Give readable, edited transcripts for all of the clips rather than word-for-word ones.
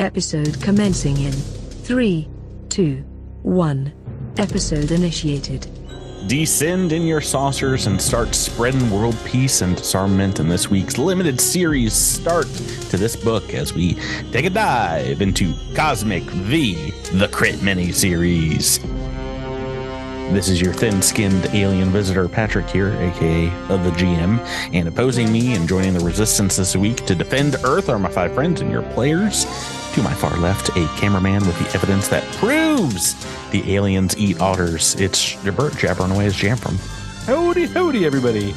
Episode commencing in 3, 2, 1. Episode initiated. Descend in your saucers and start spreading world peace and disarmament in this week's limited series start to this book as we take a dive into Cosmic V, the Crit miniseries. This is your thin-skinned alien visitor, Patrick here, aka the GM, and opposing me and joining the Resistance this week to defend Earth are my 5 friends and your players. To my far left, a cameraman with the evidence that proves the aliens eat otters. It's your Bert jabbering away as Jamphram. Howdy, everybody.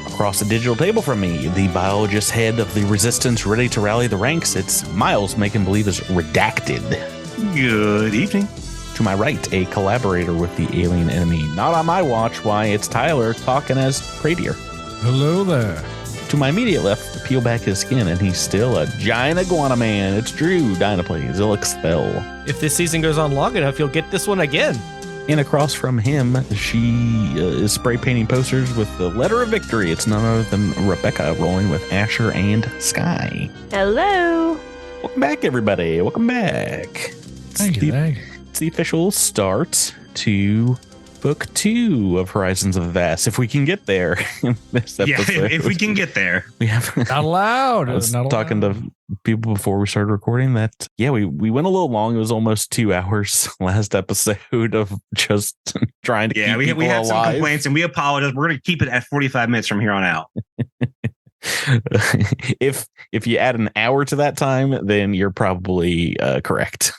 Across the digital table from me, the biologist head of the Resistance ready to rally the ranks. It's Miles making believe is redacted. Good evening. To my right, a collaborator with the alien enemy. Not on my watch. Why, it's Tyler talking as Praedir. Hello there. To my immediate left, peel back his skin, and he's still a giant iguana man. It's Drew, Dynaplay, Zilix. If this season goes on long enough, you'll get this one again. And across from him, she is spray painting posters with the letter of victory. It's none other than Rebecca rolling with Asher and Skye. Hello. Welcome back, everybody. Welcome back. Thank you. It's the official start to Book 2 of Horizons of the Vast, if we can get there in this episode. Yeah, if we can get there. We have Not allowed. I was Not talking allowed. to people before we started recording that, we went a little long. It was almost 2 hours last episode of just trying to keep people we had some alive. complaints, and we apologize. We're going to keep it at 45 minutes from here on out. If you add an hour to that time, then you're probably correct.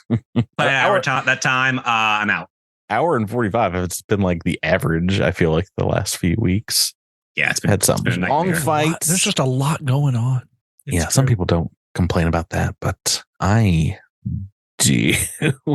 That time, I'm out. Hour and 45. It's been like the average, I feel like, the last few weeks. Yeah, it's Had some long fights. There's just a lot going on. Some people don't complain about that, but I do.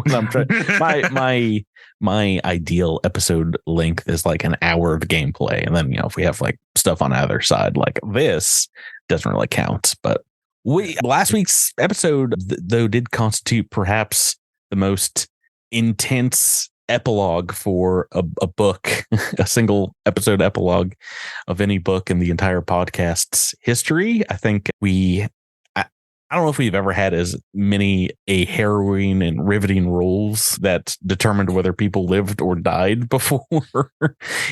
I'm trying, my ideal episode length is like an hour of gameplay, and then if we have like stuff on either side, like this doesn't really count. But last week's episode though did constitute perhaps the most intense epilogue for a book, a single episode epilogue of any book in the entire podcast's history. I think I don't know if we've ever had as many a harrowing and riveting roles that determined whether people lived or died before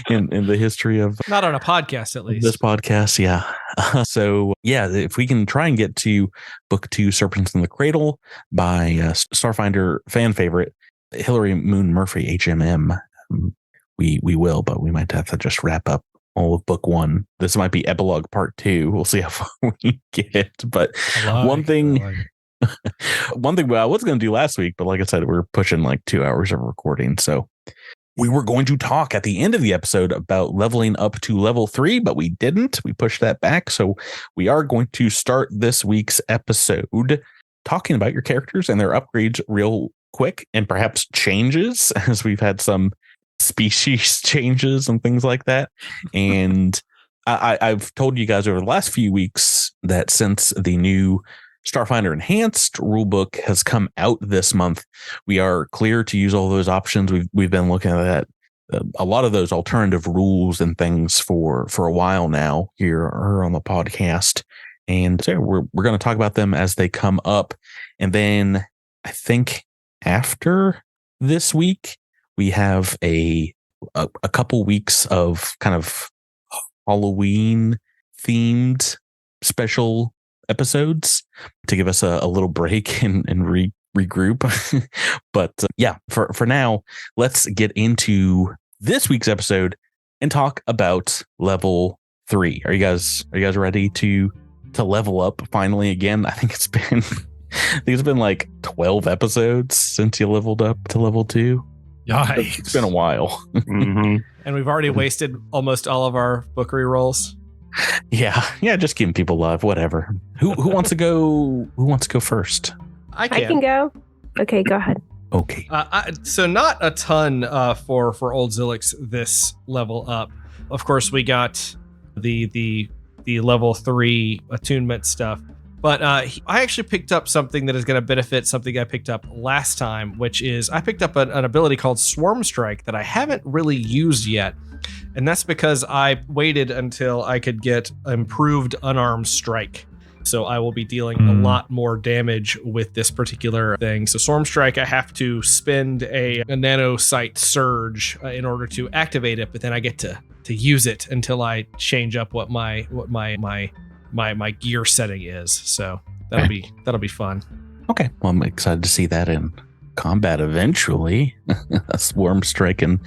in the history of Not on a podcast, at least. this podcast. Yeah. So if we can try and get to Book 2, Serpents in the Cradle by Starfinder fan favorite Hillary Moon Murphy, HMM, we will, but we might have to just wrap up all of Book 1. This might be epilogue part 2. We'll see how far we get. But one thing I was going to do last week, but like I said, we're pushing like 2 hours of recording. So we were going to talk at the end of the episode about leveling up to level 3, but we didn't. We pushed that back. So we are going to start this week's episode talking about your characters and their upgrades real quick, and perhaps changes, as we've had some species changes and things like that. And I've told you guys over the last few weeks that since the new Starfinder Enhanced rulebook has come out this month, we are clear to use all those options. We've been looking at a lot of those alternative rules and things for a while now here on the podcast. And so we're going to talk about them as they come up. And then I think after this week, we have a couple weeks of kind of Halloween themed special episodes to give us a little break and regroup. But for now, let's get into this week's episode and talk about level 3. Are you guys ready to level up finally again? I think it's been like 12 episodes since you leveled up to level 2. Yikes. It's been a while. Mm-hmm. And we've already wasted almost all of our book rerolls. Yeah, just keeping people alive. Whatever. Who wants to go? Who wants to go first? I I can go. Okay, go ahead. Okay. So not a ton for old Zilix this level up. Of course, we got the level 3 attunement stuff. But I actually picked up something that is going to benefit something I picked up last time, which is I picked up an ability called Swarm Strike that I haven't really used yet. And that's because I waited until I could get improved unarmed strike. So I will be dealing a lot more damage with this particular thing. So Storm Strike, I have to spend a nanosite surge in order to activate it, but then I get to use it until I change up what my gear setting is. So that'll be fun. Okay. Well, I'm excited to see that in combat eventually. A Swarm Strike in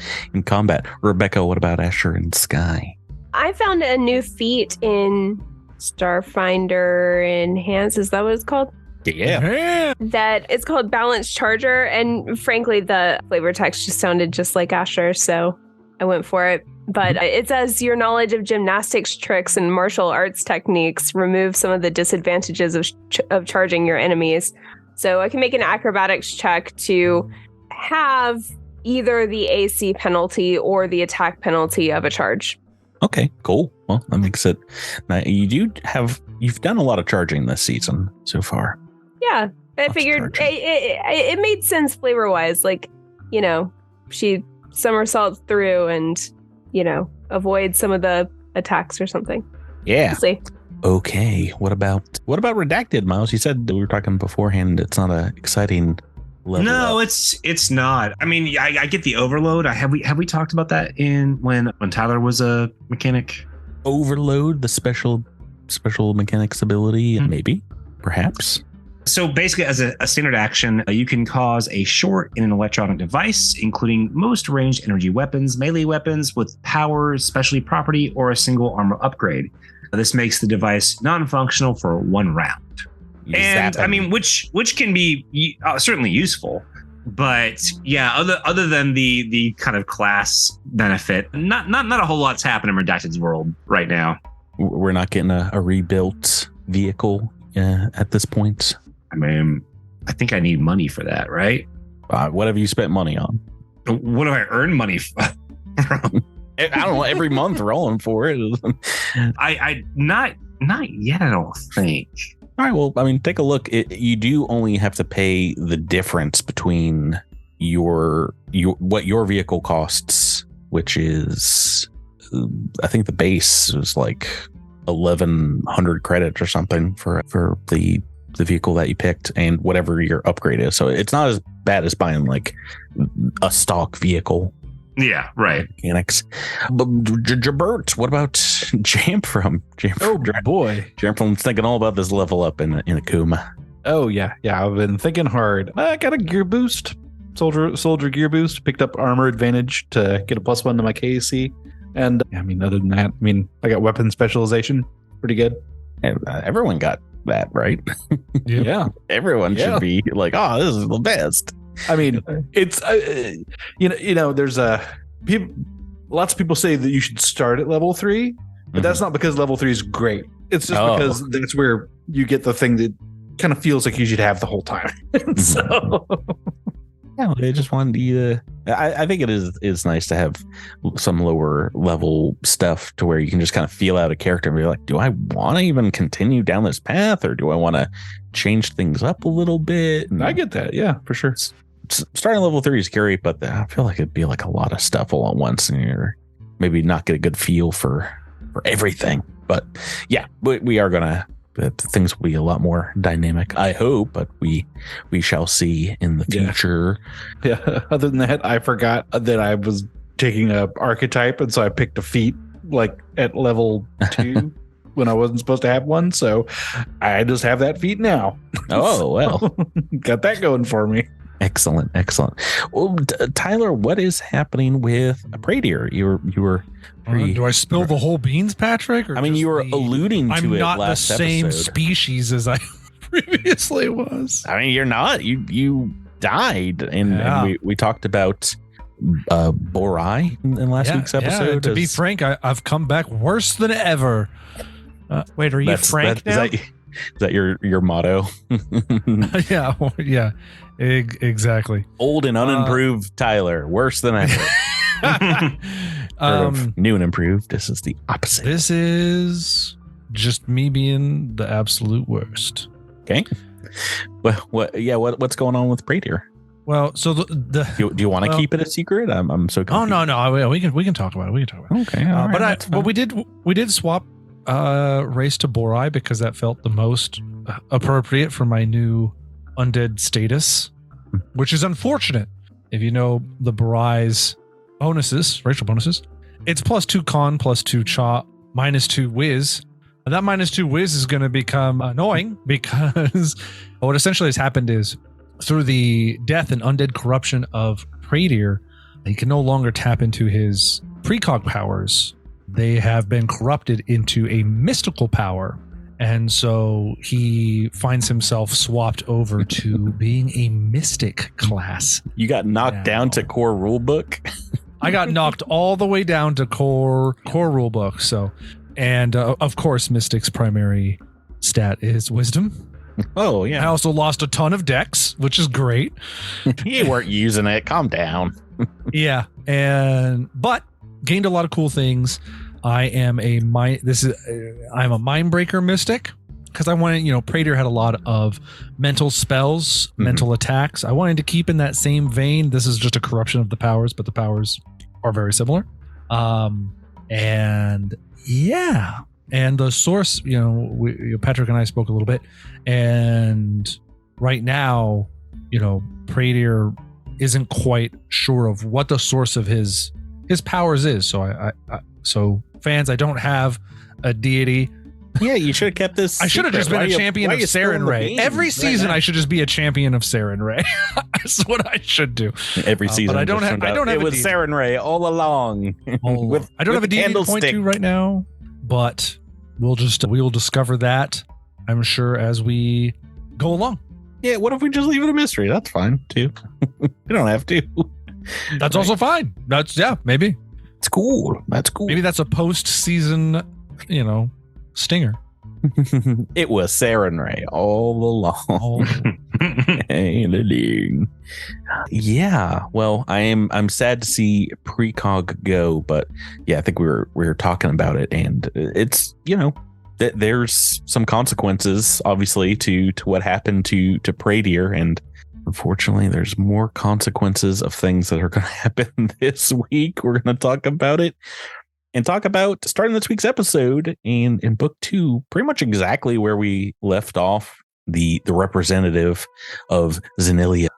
combat. Rebecca, what about Asher and Skye? I found a new feat in Starfinder Enhance. Is that what it's called? Yeah. That it's called Balanced Charger. And frankly, the flavor text just sounded just like Asher, so I went for it. But it says your knowledge of gymnastics tricks and martial arts techniques remove some of the disadvantages of charging your enemies. So I can make an acrobatics check to have either the AC penalty or the attack penalty of a charge. Okay, cool. Well, that makes it. Now, you've done a lot of charging this season so far. Yeah, I Lots of figured charging. it made sense flavor wise. Like, she somersaults through and, avoid some of the attacks or something. Yeah. We'll see. Okay. What about Redacted, Miles? You said that we were talking beforehand. It's not an exciting level. No, up. it's not. I mean, I get the overload. Have we talked about that when Tyler was a mechanic? Overload, the special mechanics ability, maybe, perhaps. So basically, as a standard action, you can cause a short in an electronic device, including most ranged energy weapons, melee weapons with power, specialty property, or a single armor upgrade. This makes the device non-functional for 1 round. And I mean, which can be certainly useful, but yeah, other than the kind of class benefit, not a whole lot's happening in Redacted's world right now. We're not getting a rebuilt vehicle at this point. I mean, I think I need money for that, right? What have you spent money on? What do I earn money from? I don't know. Every month rolling for it. I not yet. I don't think. All right. Well, I mean, take a look. You do only have to pay the difference between what your vehicle costs, which is, I think the base is like 1,100 credits or something for the vehicle that you picked, and whatever your upgrade is. So it's not as bad as buying like a stock vehicle. Yeah, right. Mechanics. But Jabert, what about Jamphram? Oh boy. Jamphram's thinking all about this level up in Akuma. Oh yeah. I've been thinking hard. I got a gear boost, soldier gear boost. Picked up armor advantage to get a +1 to my KAC. And I mean, other than that, I got weapon specialization. Pretty good. Everyone got that, right? Yeah. Everyone should be like, oh, this is the best. I mean, it's there's lots of people say that you should start at level 3, but that's not because level 3 is great. It's just because that's where you get the thing that kind of feels like you should have the whole time. So yeah, they just wanted you to. I think it is nice to have some lower level stuff to where you can just kind of feel out a character and be like, do I want to even continue down this path, or do I want to change things up a little bit? And I get that. Yeah, for sure. Starting level 3 is scary, but I feel like it'd be like a lot of stuff all at once, and you're maybe not get a good feel for everything. But yeah, we are gonna. Things will be a lot more dynamic, I hope, but we shall see in the future. Yeah. Other than that, I forgot that I was taking a archetype, and so I picked a feat like at level 2 when I wasn't supposed to have one. So I just have that feat now. Oh, well, got that going for me. Excellent. Well, Tyler, what is happening with Praedir? You were. Do I spill the whole beans, Patrick? Or I mean, you were alluding to I'm it not last the same episode. Species as I previously was. I mean, you're not. You died, and we talked about Borai in last week's episode. Yeah, to be frank, I've come back worse than ever. Wait, are you Frank now? Is that your motto? Yeah, exactly. Old and unimproved Tyler, worse than ever. New and improved. This is the opposite. This is just me being the absolute worst. Okay. Well, what's going on with Praedir? Well, so do you want to keep it a secret? I'm so confused. Oh no, we can talk about it. Okay, all right, but we did swap race to Borai because that felt the most appropriate for my new undead status, which is unfortunate. If you know the Borai's bonuses, racial bonuses, it's +2 con, +2 chop, -2 whiz. And that -2 whiz is going to become annoying because what essentially has happened is through the death and undead corruption of Praedir, he can no longer tap into his precog powers. They have been corrupted into a mystical power. And so he finds himself swapped over to being a mystic class. You got knocked down to core rulebook. I got knocked all the way down to core rulebook. So, and of course, Mystic's primary stat is wisdom. Oh, yeah. I also lost a ton of decks, which is great. You weren't using it. Calm down. Yeah. But gained a lot of cool things. I'm a Mindbreaker Mystic because I wanted, Praedir had a lot of mental spells, mental attacks. I wanted to keep in that same vein. This is just a corruption of the powers, but the powers are very similar. And the source, Patrick and I spoke a little bit, and right now, Praedir isn't quite sure of what the source of his powers is. So so fans, I don't have a deity. Yeah, you should have kept this. I should have just been a champion of Saren Ray. Every season, I should just be a champion of Saren Ray. That's what I should do. Every season, but I don't have. It was Saren Ray all along. I don't have a deity to point to right now, but we will discover that, I'm sure, as we go along. Yeah, what if we just leave it a mystery? That's fine too. You don't have to. That's also fine. Maybe. It's cool. That's cool. Maybe that's a post-season, stinger. It was Saren Ray all along. Yeah. Well, I'm sad to see Precog go, but yeah, I think we were talking about it, and it's there's some consequences obviously to what happened to Praedir, and unfortunately, there's more consequences of things that are going to happen this week. We're going to talk about it and talk about starting this week's episode in book 2, pretty much exactly where we left off. The representative of Zenilia,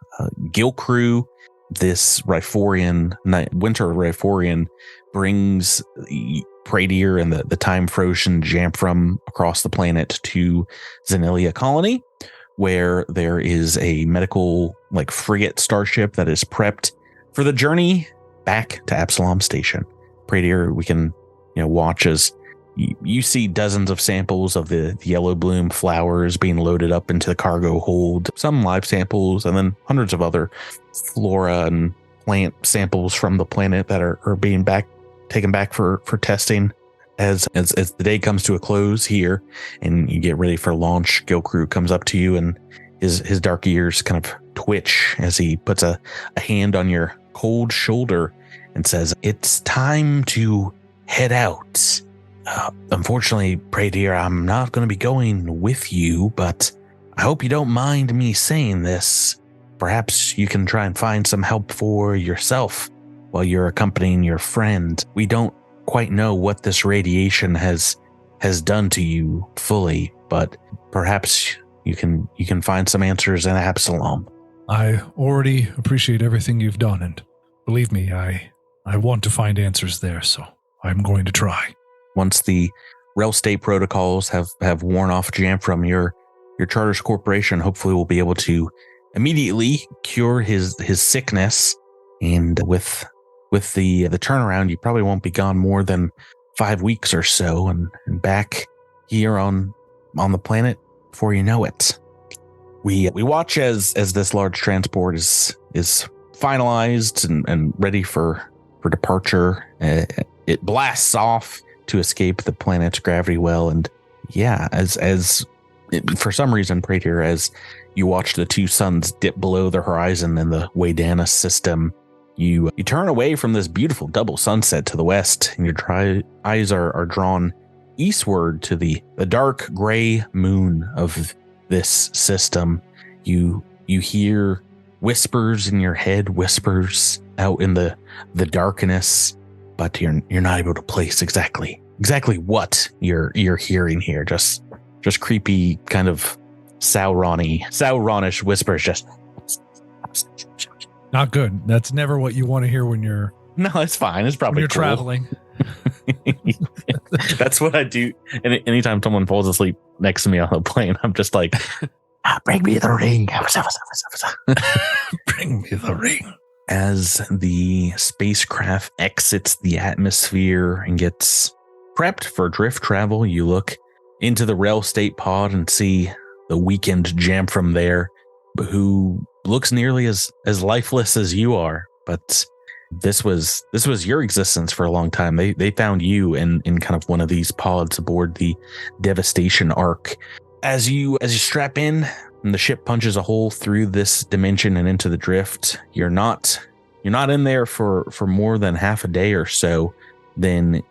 Gilcrew, this winter Riforian, brings Praedir and the time frozen Jamphram across the planet to Zenilia Colony, where there is a medical frigate starship that is prepped for the journey back to Absalom Station. Praedir, we can watch as you see dozens of samples of the yellow bloom flowers being loaded up into the cargo hold, some live samples, and then hundreds of other flora and plant samples from the planet that are being taken back for testing. As the day comes to a close here and you get ready for launch, Gilcrew comes up to you and his dark ears kind of twitch as he puts a hand on your cold shoulder and says, "It's time to head out. Unfortunately, Praedir, I'm not going to be going with you, but I hope you don't mind me saying this. Perhaps you can try and find some help for yourself while you're accompanying your friend. We don't quite know what this radiation has done to you fully, but perhaps you can find some answers in Absalom." I already appreciate everything you've done, and believe me, I want to find answers there, so I'm going to try. Once the Rel State protocols have worn off Jamphram, your Charters Corporation hopefully will be able to immediately cure his sickness, and with the turnaround, you probably won't be gone more than 5 weeks or so, and back here on the planet before you know it. We watch as this large transport is finalized and ready for departure. It blasts off to escape the planet's gravity well, and yeah, as for some reason, Praedir, as you watch the two suns dip below the horizon in the Waydana system, you turn away from this beautiful double sunset to the west, and your eyes are drawn eastward to the dark gray moon of this system. You hear whispers in your head, whispers out in the darkness, but you're not able to place exactly exactly what you're hearing here. Just creepy kind of Sauronish whispers. Just Not good. That's never what you want to hear when you're no, it's fine. It's probably cool. traveling. That's what I do. And anytime someone falls asleep next to me on the plane, I'm just like, bring me the ring. Bring me the ring. As the spacecraft exits the atmosphere and gets prepped for drift travel, you look into the rail state pod and see the weakened Jamphram there, who looks nearly as lifeless as you are. But this was your existence for a long time. They found you in kind of one of these pods aboard the Devastation Ark. As you strap in and the ship punches a hole through this dimension and into the drift, you're not in there for more than half a day or so. Then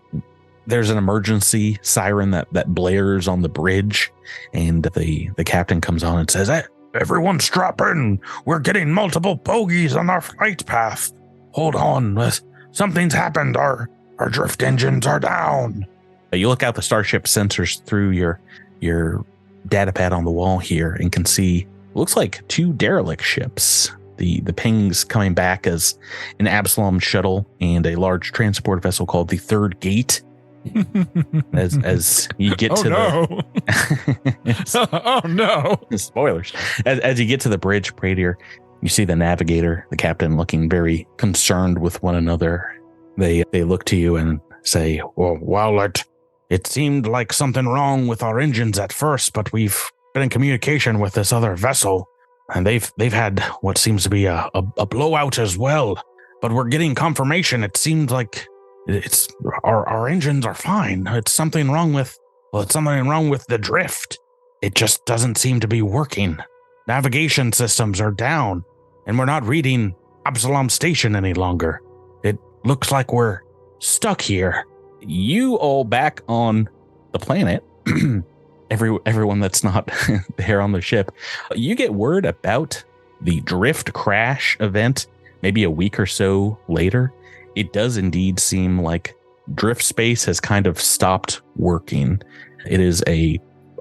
there's an emergency siren that blares on the bridge, and the captain comes on and says, "Everyone strap in. We're getting multiple bogeys on our flight path. Hold on, something's happened. Our drift engines are down." You look out the starship sensors through your data pad on the wall here and can see, looks like 2 derelict ships. The pings coming back as an Absalom shuttle and a large transport vessel called the Third Gate. As you get Oh no. Spoilers. As you get to the bridge, Praedir, you see the navigator, the captain, looking very concerned with one another. They look to you and say, well, it seemed like something wrong with our engines at first, but we've been in communication with this other vessel, and they've had what seems to be a blowout as well. But we're getting confirmation. It seems like it's our engines are fine. It's something wrong with the drift. It just doesn't seem to be working. Navigation systems are down, and we're not reading Absalom Station any longer. It looks like we're stuck here. You all back on the planet, everyone that's not there on the ship, you get word about the drift crash event maybe a week or so later. It does indeed seem like drift space has kind of stopped working. It is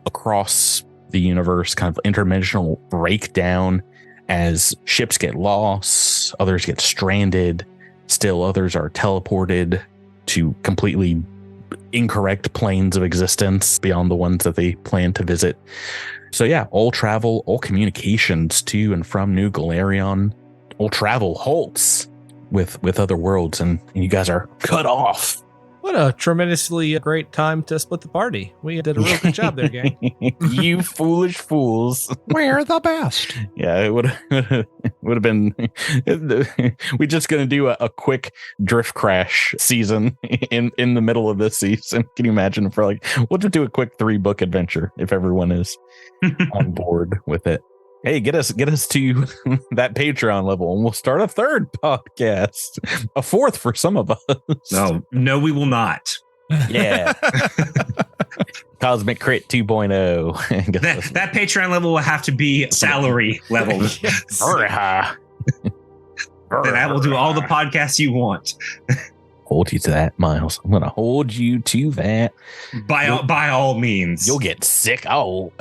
across the universe kind of interdimensional breakdown as ships get lost, others get stranded, still others are teleported to completely incorrect planes of existence beyond the ones that they plan to visit. So yeah, all travel, all communications to and from New Galarion, all travel halts with other worlds, and you guys are cut off. What a tremendously great time to split the party. We did a real good job there, gang. You foolish fools. We're the best. Yeah, it would have been. We're just going to do a quick drift crash season in the middle of this season. Can you imagine if we'll just do a quick 3-book adventure if everyone is on board with it. Hey, get us to that Patreon level, and we'll start a 3rd podcast, a 4th for some of us. No, we will not. Yeah. Cosmic Crit 2.0. That Patreon level will have to be salary level. Yes. Then I will do all the podcasts you want. Hold you to that, Miles. I'm gonna hold you to that. By all means. You'll get sick. Oh.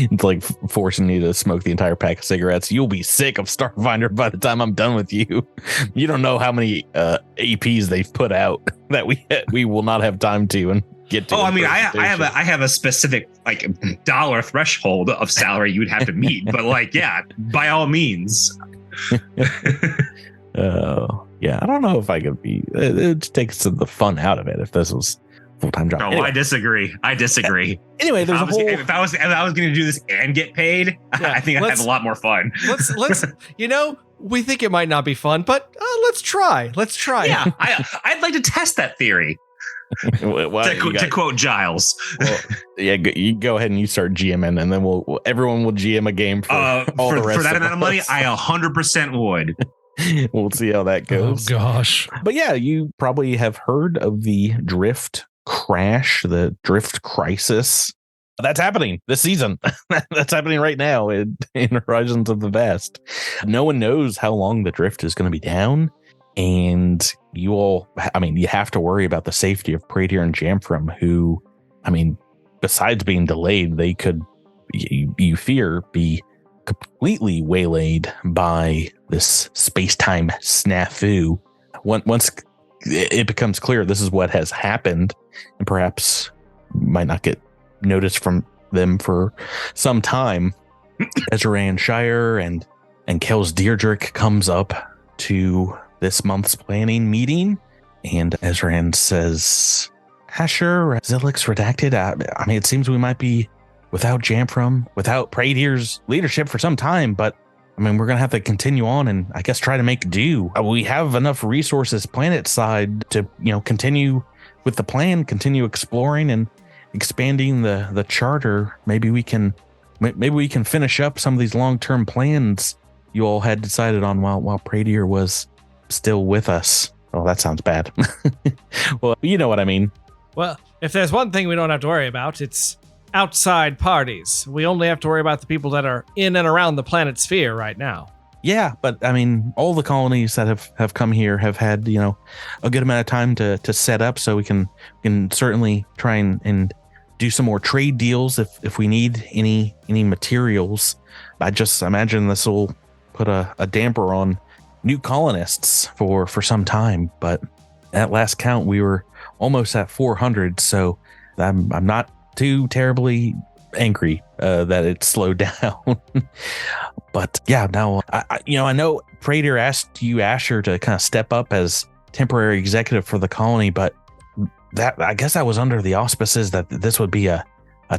It's like forcing you to smoke the entire pack of cigarettes. You'll be sick of Starfinder by the time I'm done with you. You don't know how many APs they've put out that we will not have time to and get to. Oh, I mean, I have a specific dollar threshold of salary you would have to meet, but yeah, by all means. Yeah, I don't know if I could be. It takes the fun out of it if this was full-time job. No, anyway. I disagree. Anyway, there's if I was going to do this and get paid, yeah, I think I'd have a lot more fun. Let's we think it might not be fun, but let's try. Yeah, I'd like to test that theory. To quote Giles. Well, yeah, you go ahead and you start GMing, and then everyone will GM a game for all the rest for that of amount of money. I 100% would. We'll see how that goes. Oh gosh. But yeah, you probably have heard of the drift crash, the drift crisis. That's happening this season. That's happening right now in Horizons of the Vast. No one knows how long the drift is going to be down. And you all, I mean, you have to worry about the safety of Praedir and Jamphram, who, I mean, besides being delayed, they could, you fear, be completely waylaid by this space-time snafu. Once it becomes clear this is what has happened, and perhaps might not get noticed from them for some time, Ezran Shire and Kel's Deirdrick comes up to this month's planning meeting, and Ezran says, Asher, Zilix redacted. I mean, it seems we might be without Jamphram, without Praedir's leadership for some time, but I mean, we're going to have to continue on and I guess try to make do. We have enough resources planet side to, continue with the plan, continue exploring and expanding the charter. Maybe we can finish up some of these long-term plans you all had decided on while Praedir was still with us. Oh, that sounds bad. Well, you know what I mean. Well, if there's one thing we don't have to worry about, it's outside parties. We only have to worry about the people that are in and around the planet sphere right now. Yeah, but I mean, all the colonies that have come here have had, a good amount of time to set up, so we can certainly try and do some more trade deals if we need any materials. I just imagine this will put a damper on new colonists for some time, but at last count we were almost at 400, so I'm not too terribly angry that it slowed down. But yeah, now I know Praedir asked you, Asher, to kind of step up as temporary executive for the colony, but that, I guess, that was under the auspices that this would be a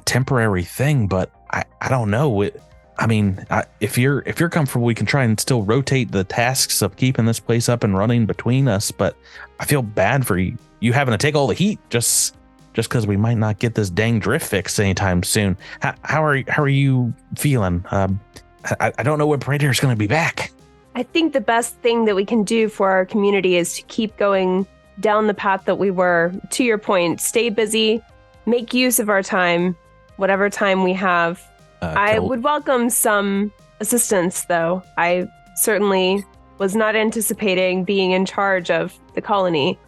temporary thing. But I don't know. If you're comfortable, we can try and still rotate the tasks of keeping this place up and running between us. But I feel bad for you having to take all the heat just because we might not get this dang drift fixed anytime soon. How are you feeling? I don't know when Praedir is going to be back. I think the best thing that we can do for our community is to keep going down the path that we were. To your point, stay busy, make use of our time, whatever time we have. I would welcome some assistance, though. I certainly was not anticipating being in charge of the colony.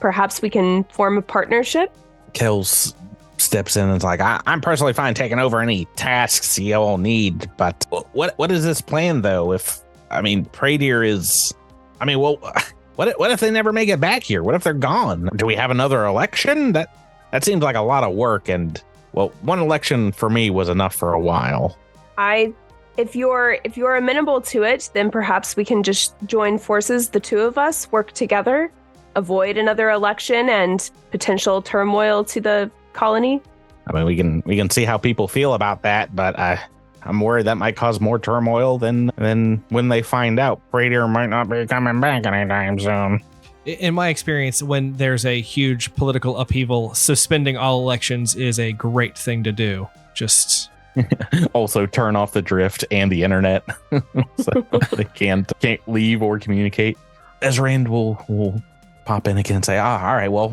Perhaps we can form a partnership. Kels steps in and is like, I'm personally fine taking over any tasks you all need, but what is this plan, though? Praedir is, what if they never make it back here? What if they're gone? Do we have another election? That seems like a lot of work, and well, one election for me was enough for a while. If you're amenable to it, then perhaps we can just join forces, the two of us, work together, avoid another election and potential turmoil to the colony. We can see how people feel about that, but I'm worried that might cause more turmoil than when they find out Praedir might not be coming back anytime soon. In my experience, when there's a huge political upheaval, suspending all elections is a great thing to do. Just also turn off the drift and the internet, so they can't leave or communicate. Ezran will pop in again and say, all right, well,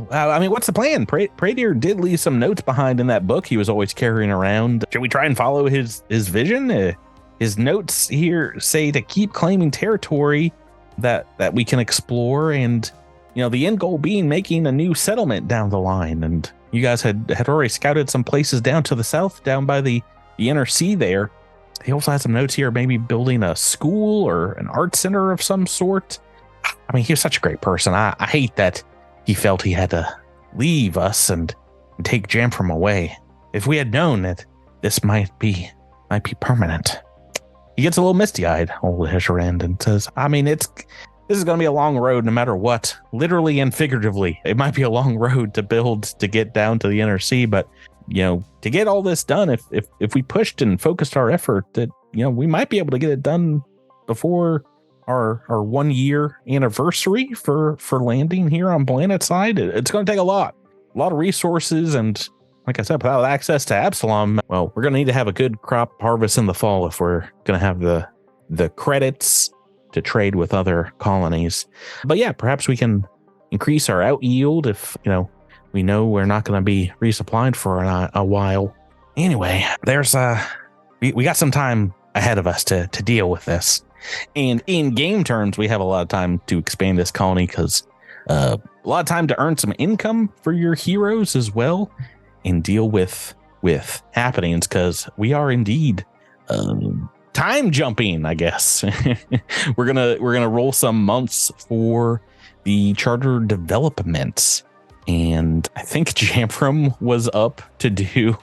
what's the plan? Praedir did leave some notes behind in that book he was always carrying around. Should we try and follow his vision? His notes here say to keep claiming territory that we can explore, and the end goal being making a new settlement down the line. And you guys had already scouted some places down to the south, down by the inner sea there. He also had some notes here, maybe building a school or an art center of some sort. He was such a great person. I hate that he felt he had to leave us and take Jamphram away. If we had known that this might be permanent. He gets a little misty-eyed, old Ezran, and says, this is going to be a long road no matter what, literally and figuratively. It might be a long road to build to get down to the inner sea, but to get all this done, if we pushed and focused our effort, that we might be able to get it done before our 1 year anniversary for landing here on planet side. It's going to take a lot of resources, and like I said, without access to Absalom, well, we're going to need to have a good crop harvest in the fall if we're going to have the credits to trade with other colonies. But yeah, perhaps we can increase our out yield if we know we're not going to be resupplied for a while. Anyway, there's we got some time ahead of us to deal with this. And in game terms, we have a lot of time to expand this colony because a lot of time to earn some income for your heroes as well and deal with happenings because we are indeed time jumping, I guess. we're gonna roll some months for the charter development, and I think Jamphram was up to do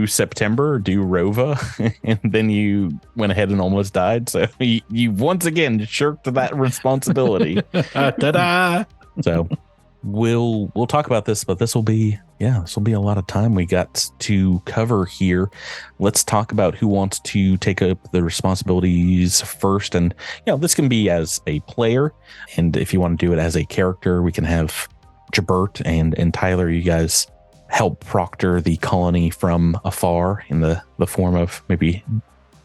September, do Rova, and then you went ahead and almost died. So you once again shirked that responsibility. Ta-da! So we'll talk about this, but this will be a lot of time we got to cover here. Let's talk about who wants to take up the responsibilities first. And this can be as a player, and if you want to do it as a character, we can have Jabert and Tyler, you guys help proctor the colony from afar in the form of maybe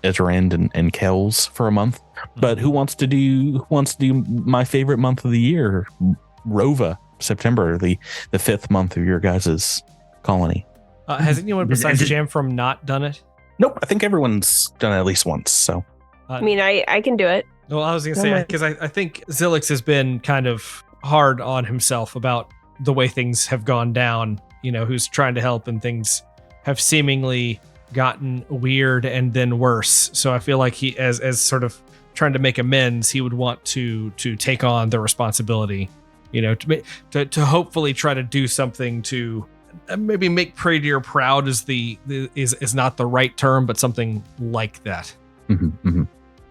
Ezrand and Kells for a month. But who wants to do my favorite month of the year, Rova, September, the 5th month of your guys' colony? Has anyone besides Jamphram not done it? Nope, I think everyone's done it at least once. So I mean, I can do it. Well, I was gonna say, because I think Zilix has been kind of hard on himself about the way things have gone down, who's trying to help and things have seemingly gotten weird and then worse. So I feel like he, as sort of trying to make amends, he would want to take on the responsibility, to hopefully try to do something to maybe make Praedir proud is not the right term, but something like that.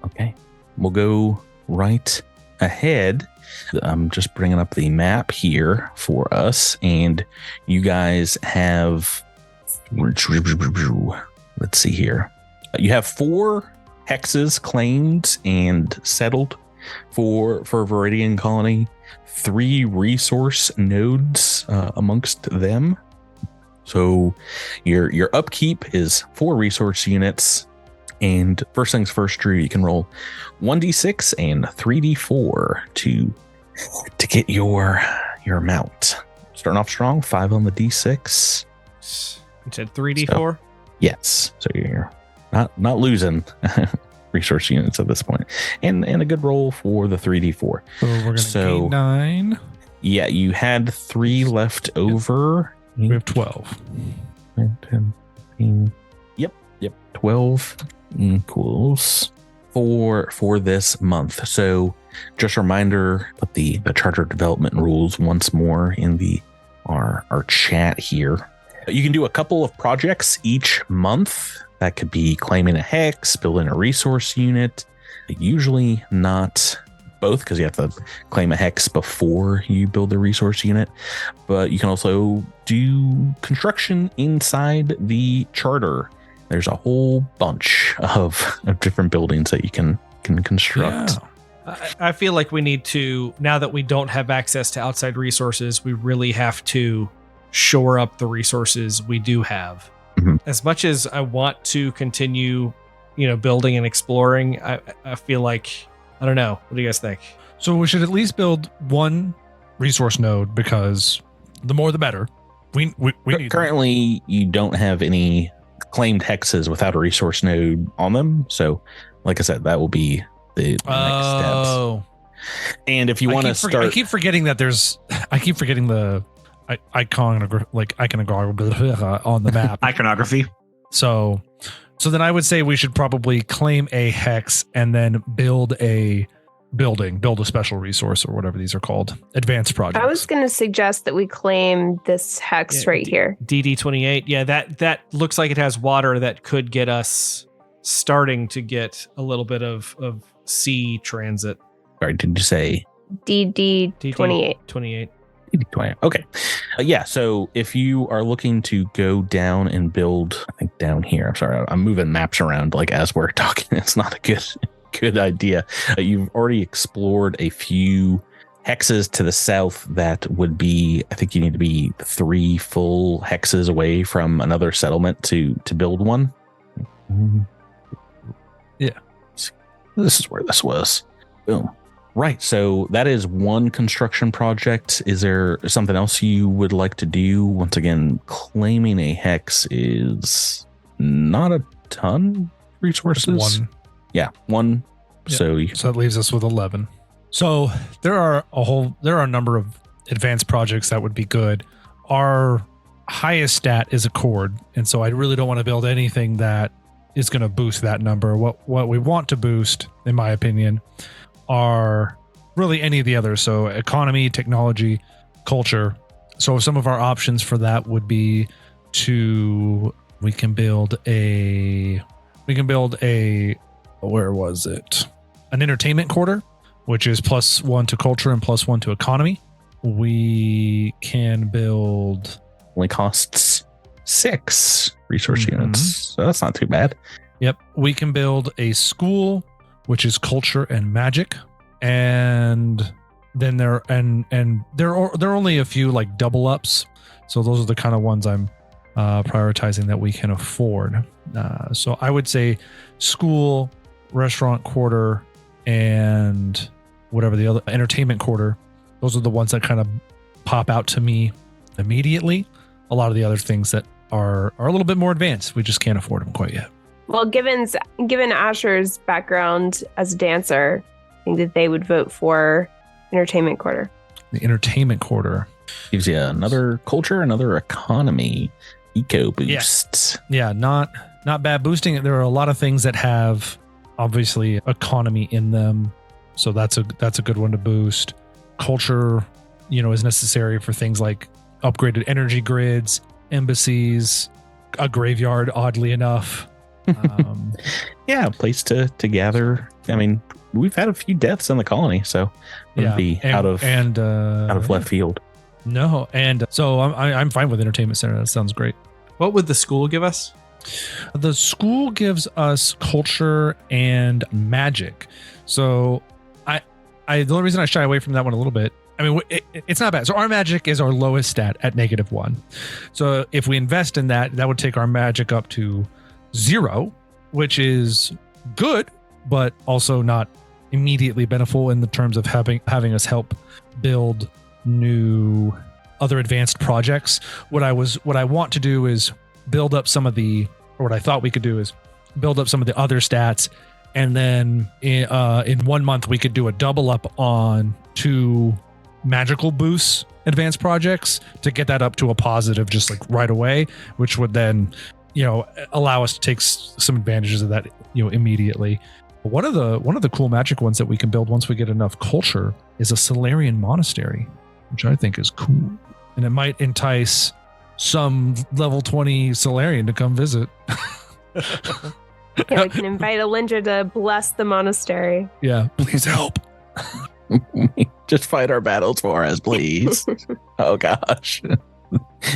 Okay, we'll go right ahead. I'm just bringing up the map here for us, and you guys have, let's see here. You have 4 hexes claimed and settled for Veridian Colony, 3 resource nodes amongst them. So your upkeep is 4 resource units. And first things first, Drew, you can roll 1d6 and 3d4 to get your amount. Starting off strong, 5 on the d6. You said 3d4? So, yes. So you're not losing resource units at this point. And a good roll for the 3d4. So we're going to gain 9. Yeah, you had 3 left over. We have 12. 10, 15. Yep. 12 equals 4 for this month. So just a reminder, put the charter development rules once more in our chat here. You can do a couple of projects each month. That could be claiming a hex, building a resource unit. Usually not both, because you have to claim a hex before you build the resource unit. But you can also do construction inside the charter. There's a whole bunch of different buildings that you can construct. Yeah. I feel like we need to, now that we don't have access to outside resources, we really have to shore up the resources we do have. Mm-hmm. As much as I want to continue, building and exploring, I feel like, I don't know. What do you guys think? So we should at least build 1 resource node, because the more the better. We need currently you don't have any claimed hexes without a resource node on them. So like I said, that will be the next steps. And if you want to start, I keep forgetting that I keep forgetting the iconography on the map. Iconography. So then I would say we should probably claim a hex and then build a special resource, or whatever these are called, advanced projects. I was going to suggest that we claim this hex right here. DD28. Yeah, that looks like it has water that could get us starting to get a little bit of sea transit. Sorry, did you say DD28? 28. Okay. Yeah. So if you are looking to go down and build, I think down here, I'm sorry, I'm moving maps around like as we're talking. It's not a good idea. You've already explored a few hexes to the south that would be, I think you need to be 3 full hexes away from another settlement to build one. Yeah. This is where this was. Boom. Right. So that is 1 construction project. Is there something else you would like to do? Once again, claiming a hex is not a ton of resources. Yeah, 1. Yep. So that leaves us with 11. So there are a number of advanced projects that would be good. Our highest stat is Accord, and so I really don't want to build anything that is going to boost that number. What we want to boost, in my opinion, are really any of the others. So economy, technology, culture. So some of our options for that would be we can build a where was it? An entertainment quarter, which is +1 to culture and +1 to economy. We can build only costs 6 resource units. So that's not too bad. Yep. We can build a school, which is culture and magic. And then there are only a few like double ups. So those are the kind of ones I'm prioritizing that we can afford. So I would say school, restaurant quarter, and whatever the other entertainment quarter. Those are the ones that kind of pop out to me immediately. A lot of the other things that are a little bit more advanced, we just can't afford them quite yet. Well, given Asher's background as a dancer, I think that they would vote for entertainment quarter. The entertainment quarter gives you another culture, another economy, eco boosts. Yeah, not bad boosting. There are a lot of things that have obviously economy in them, so that's a good one to boost. Culture, is necessary for things like upgraded energy grids, embassies, a graveyard, oddly enough. Yeah, a place to gather. I mean, we've had a few deaths in the colony, so it would be out of left field. No, and so I'm fine with entertainment center. That sounds great. What would the school give us? The school gives us culture and magic. So the only reason I shy away from that one a little bit, I mean, it's not bad. So our magic is our lowest stat at -1. So if we invest in that, that would take our magic up to 0, which is good, but also not immediately beneficial in the terms of having us help build new other advanced projects. What I want to do is build up some of the, or what I thought we could do is build up some of the other stats, and then in 1 month we could do a double up on 2 magical boosts advanced projects to get that up to a positive just like right away, which would then allow us to take some advantages of that immediately. One of the cool magic ones that we can build once we get enough culture is a Solarian monastery, which I think is cool, and it might entice some level 20 Solarian to come visit. Yeah, we can invite Alindra to bless the monastery. Yeah, please help. Just fight our battles for us, please. Oh gosh.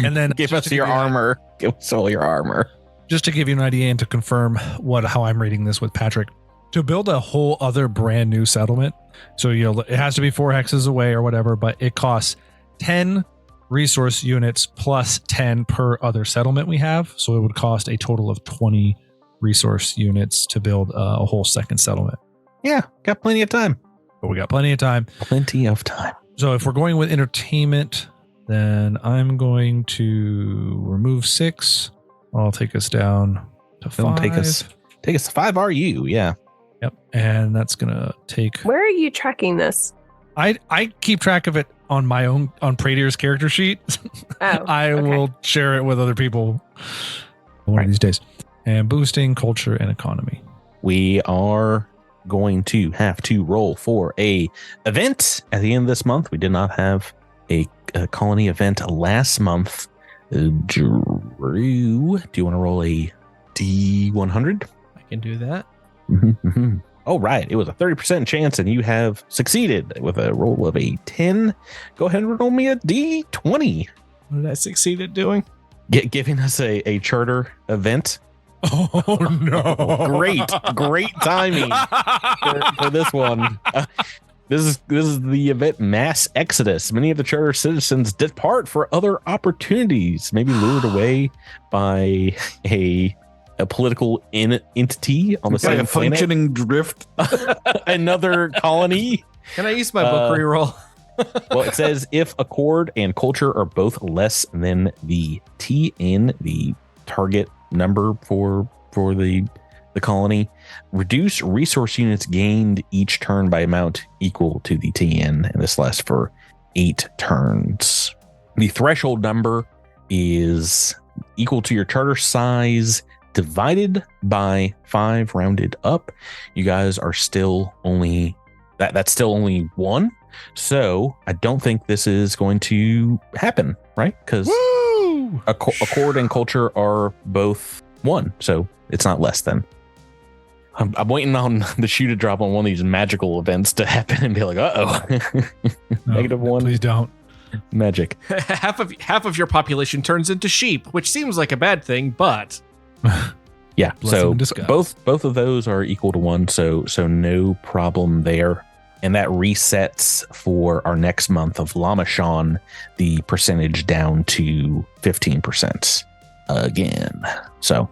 And then give us your armor. Give us all your armor. Just to give you an idea and to confirm how I'm reading this with Patrick, to build a whole other brand new settlement. So, it has to be 4 hexes away or whatever, but it costs 10 resource units plus 10 per other settlement we have. So it would cost a total of 20 resource units to build a whole second settlement. Yeah, got plenty of time. But we got plenty of time. Plenty of time. So if we're going with entertainment, then I'm going to remove 6. I'll take us down to 5. Take us to 5 RU, yeah. Yep. And that's gonna take. Where are you tracking this? I keep track of it on my own on Praedir's character sheet. Oh, I will share it with other people one of these days. And boosting culture and economy. We are going to have to roll for a event at the end of this month. We did not have a colony event last month. Drew, do you want to roll a D100? I can do that. Mm-hmm. Oh, right. It was a 30% chance, and you have succeeded with a roll of a 10. Go ahead and roll me a D20. What did I succeed at doing? Giving us a charter event. Oh, no. Great timing for this one. This is the event Mass Exodus. Many of the charter citizens depart for other opportunities, maybe lured away by a political entity on the same planet. Functioning drift. Another colony. Can I use my book reroll? Well, it says if accord and culture are both less than the T in the target number for the the colony. Reduce resource units gained each turn by amount equal to the TN, and this lasts for 8 turns. The threshold number is equal to your charter size divided by 5 rounded up. You guys are still only that's still only 1. So I don't think this is going to happen, right? Because accord and culture are both 1, so it's not less than. I'm waiting on the shoe to drop on one of these magical events to happen and be like, -1. Please don't. Magic. half of your population turns into sheep, which seems like a bad thing, but Yeah. Blessing So in disguise. both of those are equal to 1, so no problem there. And that resets for our next month of Lamashon the percentage down to 15% again. So,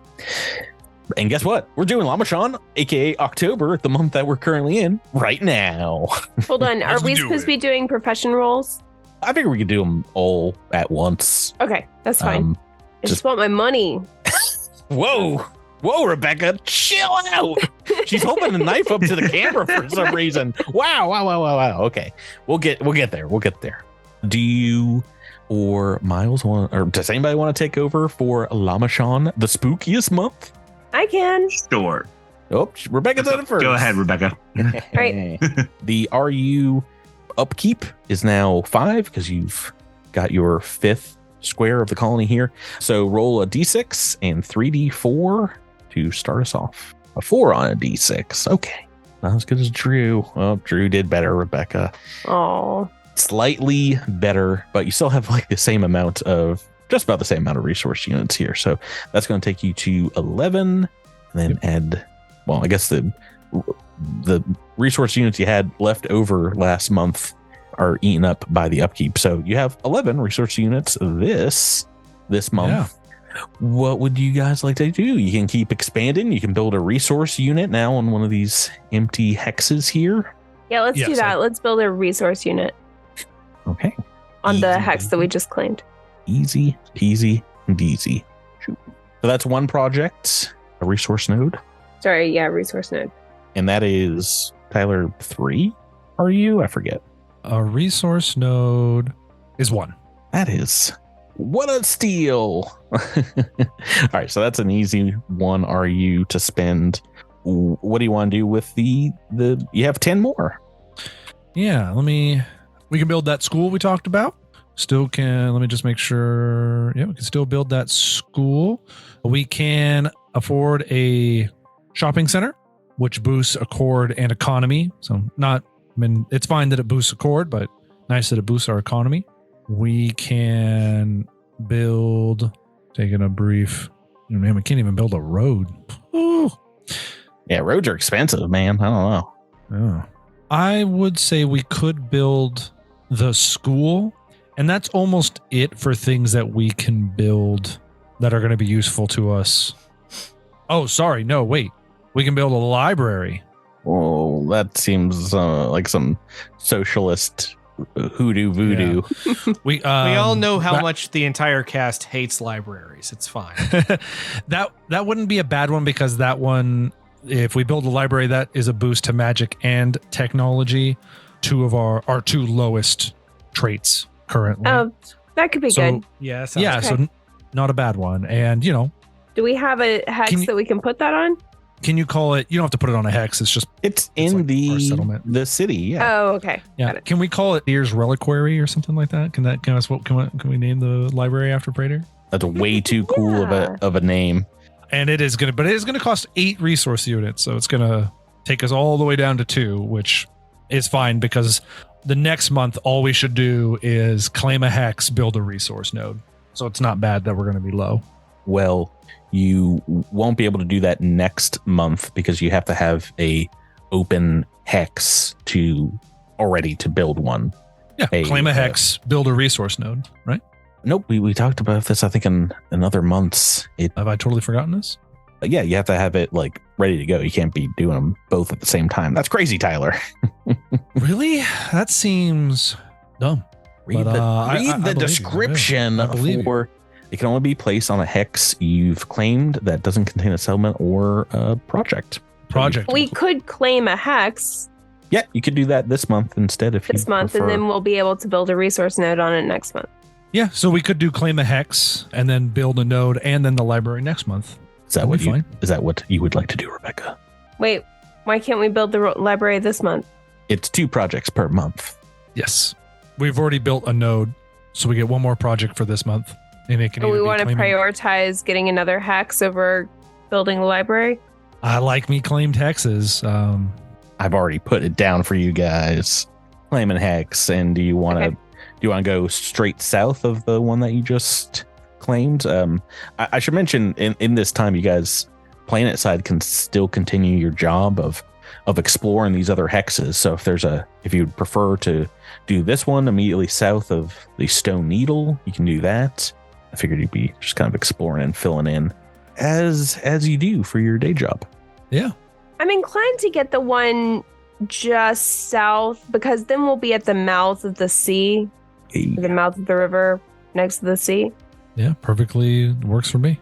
and guess what? We're doing Lamashon, aka October, the month that we're currently in right now. Hold on. Are we supposed to be doing profession rolls? I figure we could do them all at once. Okay, that's fine. I just want my money. Whoa, Rebecca, chill out. She's holding the knife up to the camera for some reason. Wow. Okay, we'll get there. Do you or Miles want, or does anybody want to take over for Lamashon, the spookiest month? I can. Sure. Oh, Rebecca's at it first. Go ahead, Rebecca. Right. The RU upkeep is now 5 because you've got your 5th square of the colony here. So roll a d6 and 3d4 to start us off. A 4 on a d6. Okay. Not as good as Drew. Well, Drew did better, Rebecca. Oh. Slightly better, but you still have like the same amount of, just about the same amount of resource units here. So that's going to take you to 11, and then add, well, I guess the resource units you had left over last month are eaten up by the upkeep. So you have 11 resource units this month. Yeah. What would you guys like to do? You can keep expanding. You can build a resource unit now on one of these empty hexes here. Yeah, let's do that. Let's build a resource unit Okay. on the Easy. hex that we just claimed. Easy peasy and easy. So that's one project, a resource node. Sorry, yeah, resource node. And that is, Tyler, 3? Are you? I forget. A resource node is 1. That is, what a steal. All right, so that's an easy 1 RU to spend. What do you want to do with the you have 10 more. Yeah, we can build that school we talked about. Let me just make sure. Yeah, we can still build that school. We can afford a shopping center, which boosts accord and economy. So it's fine that it boosts accord, but nice that it boosts our economy. We can build, taking a brief, man, we can't even build a road. Ooh. Yeah, roads are expensive, man. I don't know. Yeah. I would say we could build the school, and that's almost it for things that we can build that are going to be useful to us. Oh, sorry. No, wait. We can build a library. Oh, that seems like some socialist hoodoo voodoo. Yeah. We all know how much the entire cast hates libraries. It's fine. that wouldn't be a bad one, because that one, if we build a library, that is a boost to magic and technology, 2 of our 2 lowest traits currently. Oh, that could be good. Yeah. Yeah. So not a bad one. And Do we have a hex that we can put that on? Can you call it? You don't have to put it on a hex. It's in like the our settlement. the city. Yeah. Oh, okay. Yeah. Got it. Can we call it Deer's Reliquary or something like that? Can we name the library after Praedir? That's way too cool of a name. And it is going to cost 8 resource units. So it's going to take us all the way down to 2, which is fine, because the next month, all we should do is claim a hex, build a resource node. So it's not bad that we're going to be low. Well, you won't be able to do that next month because you have to have a open hex to build one. Yeah, claim a hex, build a resource node, right? Nope, we talked about this, I think, in other months. Have I totally forgotten this? Yeah, you have to have it like ready to go. You can't be doing them both at the same time. That's crazy, Tyler. Really? That seems dumb. Read the description for It can only be placed on a hex you've claimed that doesn't contain a settlement or a project. We could claim a hex Yeah, you could do that this month instead if this you month, prefer. and then we'll be able to build a resource node on it next month. Yeah, so we could do claim a hex and then build a node and then the library next month. Is that what you would like to do, Rebecca? Wait, why can't we build the library this month? It's 2 projects per month. Yes. We've already built a node, so we get one more project for this month. And it can But we either be want to claiming- prioritize getting another hex over building the library. I like me claimed hexes. I've already put it down for you guys. Claiming hex, and do you want to go straight south of the one that you just claimed? I should mention in this time, you guys, planet side can still continue your job of exploring these other hexes. So if you'd prefer to do this one immediately south of the Stone Needle, you can do that. I figured you'd be just kind of exploring and filling in as you do for your day job. Yeah. I'm inclined to get the one just south, because then we'll be at the mouth of the sea, the mouth of the river next to the sea. Yeah, perfectly works for me.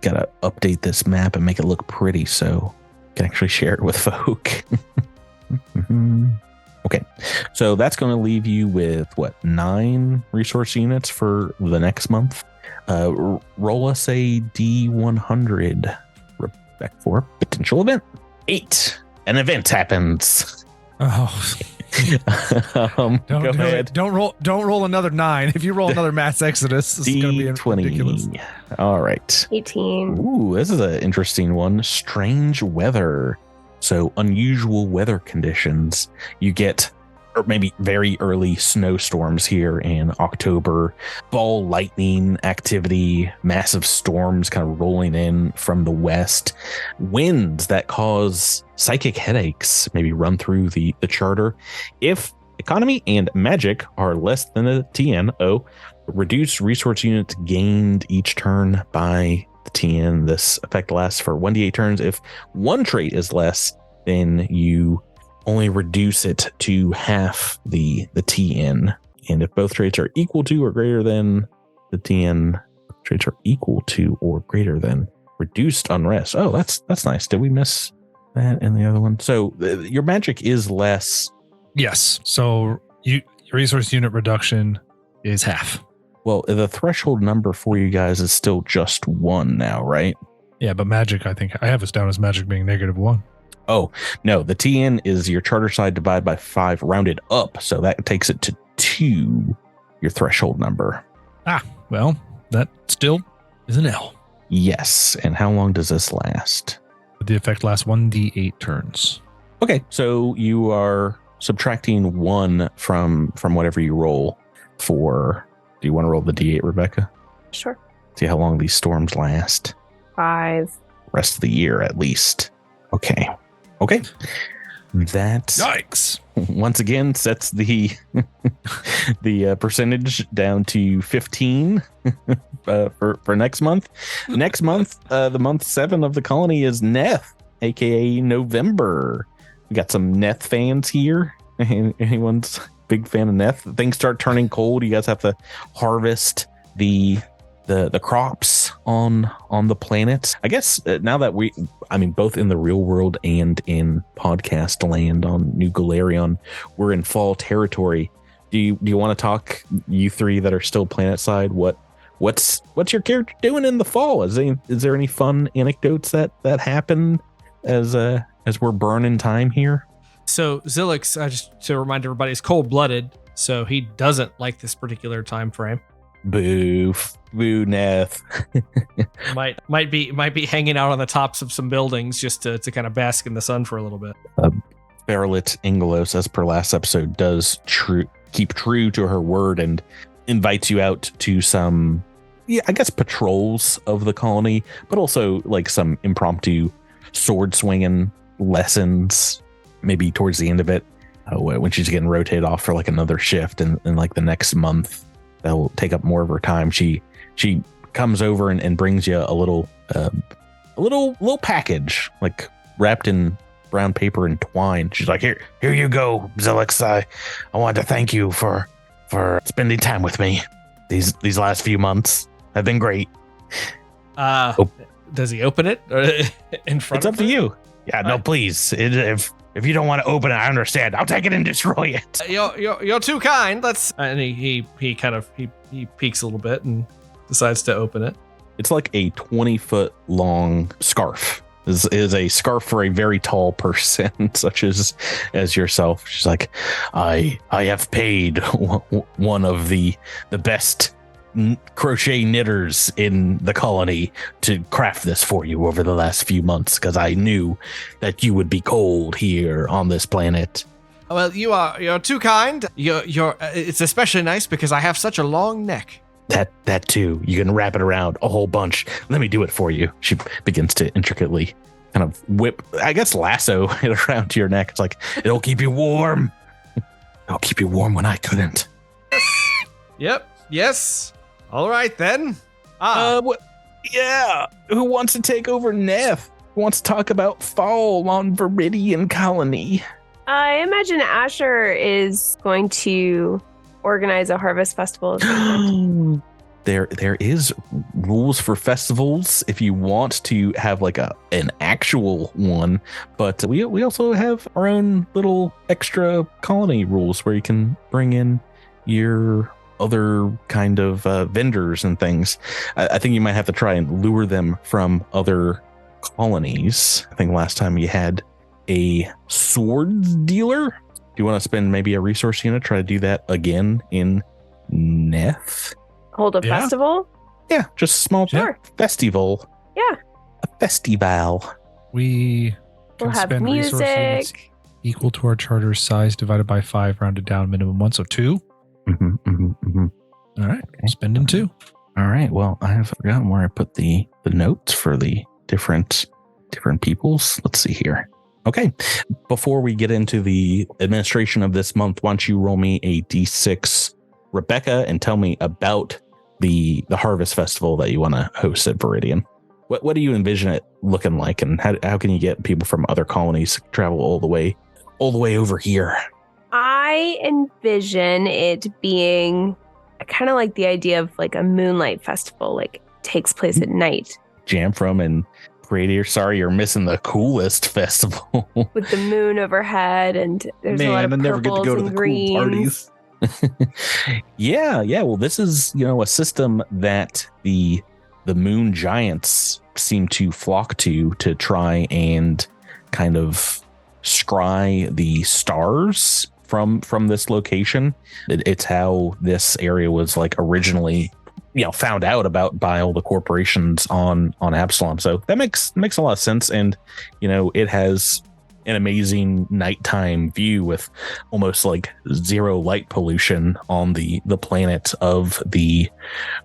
Gotta update this map and make it look pretty so I can actually share it with folk. Okay, so that's going to leave you with 9 resource units for the next month. Roll us a D100 Rebecca, for potential event. 8. An event happens. Oh, Don't don't go do ahead. it. Don't roll another 9. If you roll another mass exodus, this is going to be ridiculous. D20. All right. 18. Ooh, this is an interesting one. Strange weather. So unusual weather conditions. You get maybe very early snowstorms here in October, ball lightning activity, massive storms kind of rolling in from the west, winds that cause psychic headaches maybe run through the charter. If economy and magic are less than a TN, reduce resource units gained each turn by the TN. This effect lasts for 1d8 turns. If one trait is less, then you only reduce it to half the TN. And if both traits are equal to or greater than the TN, traits are equal to or greater than reduced unrest. Oh, that's nice. Did we miss that in the other one? So your magic is less. Yes. So your resource unit reduction is half. Well, the threshold number for you guys is still just 1 now, right? Yeah, but magic, I think I have us down as magic being -1. Oh, no, the TN is your charter side divided by 5 rounded up. So that takes it to 2, your threshold number. Well, that still is an L. Yes. And how long does this last? The effect lasts 1d8 turns. Okay, so you are subtracting 1 from whatever you roll for. Do you want to roll the D8, Rebecca? Sure. See how long these storms last. 5. Rest of the year, at least. Okay. That Yikes. once again sets the percentage down to 15 for next month. Next month, the month 7 of the colony is Neth, aka November. We got some Neth fans here. Anyone's big fan of Neth? Things start turning cold. You guys have to harvest the crops on the planet. I guess now that both in the real world and in podcast land on New Galarion, we're in fall territory. Do you want to talk, you 3 that are still planet side? What's your character doing in the fall? Is there any fun anecdotes that happen as we're burning time here? So Zilix, just to remind everybody, is cold-blooded, so he doesn't like this particular time frame. Boo, Neth. might be hanging out on the tops of some buildings just to kind of bask in the sun for a little bit. Farrellet Ingelos, as per last episode, does keep true to her word and invites you out to some, I guess, patrols of the colony, but also like some impromptu sword swinging lessons, maybe towards the end of it, when she's getting rotated off for like another shift and like the next month. That will take up more of her time. She comes over and brings you a little package, like wrapped in brown paper and twine. She's like, here you go, Zilix. I want to thank you for spending time with me these last few months. have been great. Does he open it in front? It's up to you. Yeah, no, please. If you don't want to open it, I understand. I'll take it and destroy it. You're too kind. Let's. And he peeks a little bit and decides to open it. It's like a 20-foot long scarf. This is a scarf for a very tall person, such as yourself. She's like, I have paid one of the best crochet knitters in the colony to craft this for you over the last few months because I knew that you would be cold here on this planet. Well, you're too kind. It's especially nice because I have such a long neck. That too. You can wrap it around a whole bunch. Let me do it for you. She begins to intricately kind of whip, I guess, lasso it around to your neck. It's like, it'll keep you warm. It'll keep you warm when I couldn't. Yep. Yes. All right, then. Yeah. Who wants to take over Neff? Who wants to talk about fall on Veridian Colony? I imagine Asher is going to organize a harvest festival. There is rules for festivals if you want to have like an actual one, but we also have our own little extra colony rules where you can bring in your other kind of vendors and things. I think you might have to try and lure them from other colonies. I think last time you had a swords dealer. Do you want to spend maybe a resource unit try to do that again in Neff? Hold a festival? Yeah, just a small festival. Yeah. A festival. We We'll can have spend resource units music. equal to our charter's size divided by 5, rounded down, minimum 1, so 2. All right, spending 2. All right. Well, I have forgotten where I put the notes for the different peoples. Let's see here. Okay. Before we get into the administration of this month, why don't you roll me a D6, Rebecca, and tell me about the harvest festival that you want to host at Veridian. What do you envision it looking like, and how can you get people from other colonies to travel all the way over here? I envision it being kind of like the idea of like a moonlight festival, like takes place at night. Jamphram and Praedir, sorry, you're missing the coolest festival. With the moon overhead, and there's a lot of I never get to purples go to and the greens. cool parties. Yeah. Well, this is, a system that the moon giants seem to flock to try and kind of scry the stars from this location. It's how this area was like originally, found out about by all the corporations on Absalom. So that makes a lot of sense. And, it has an amazing nighttime view with almost like zero light pollution on the planet of the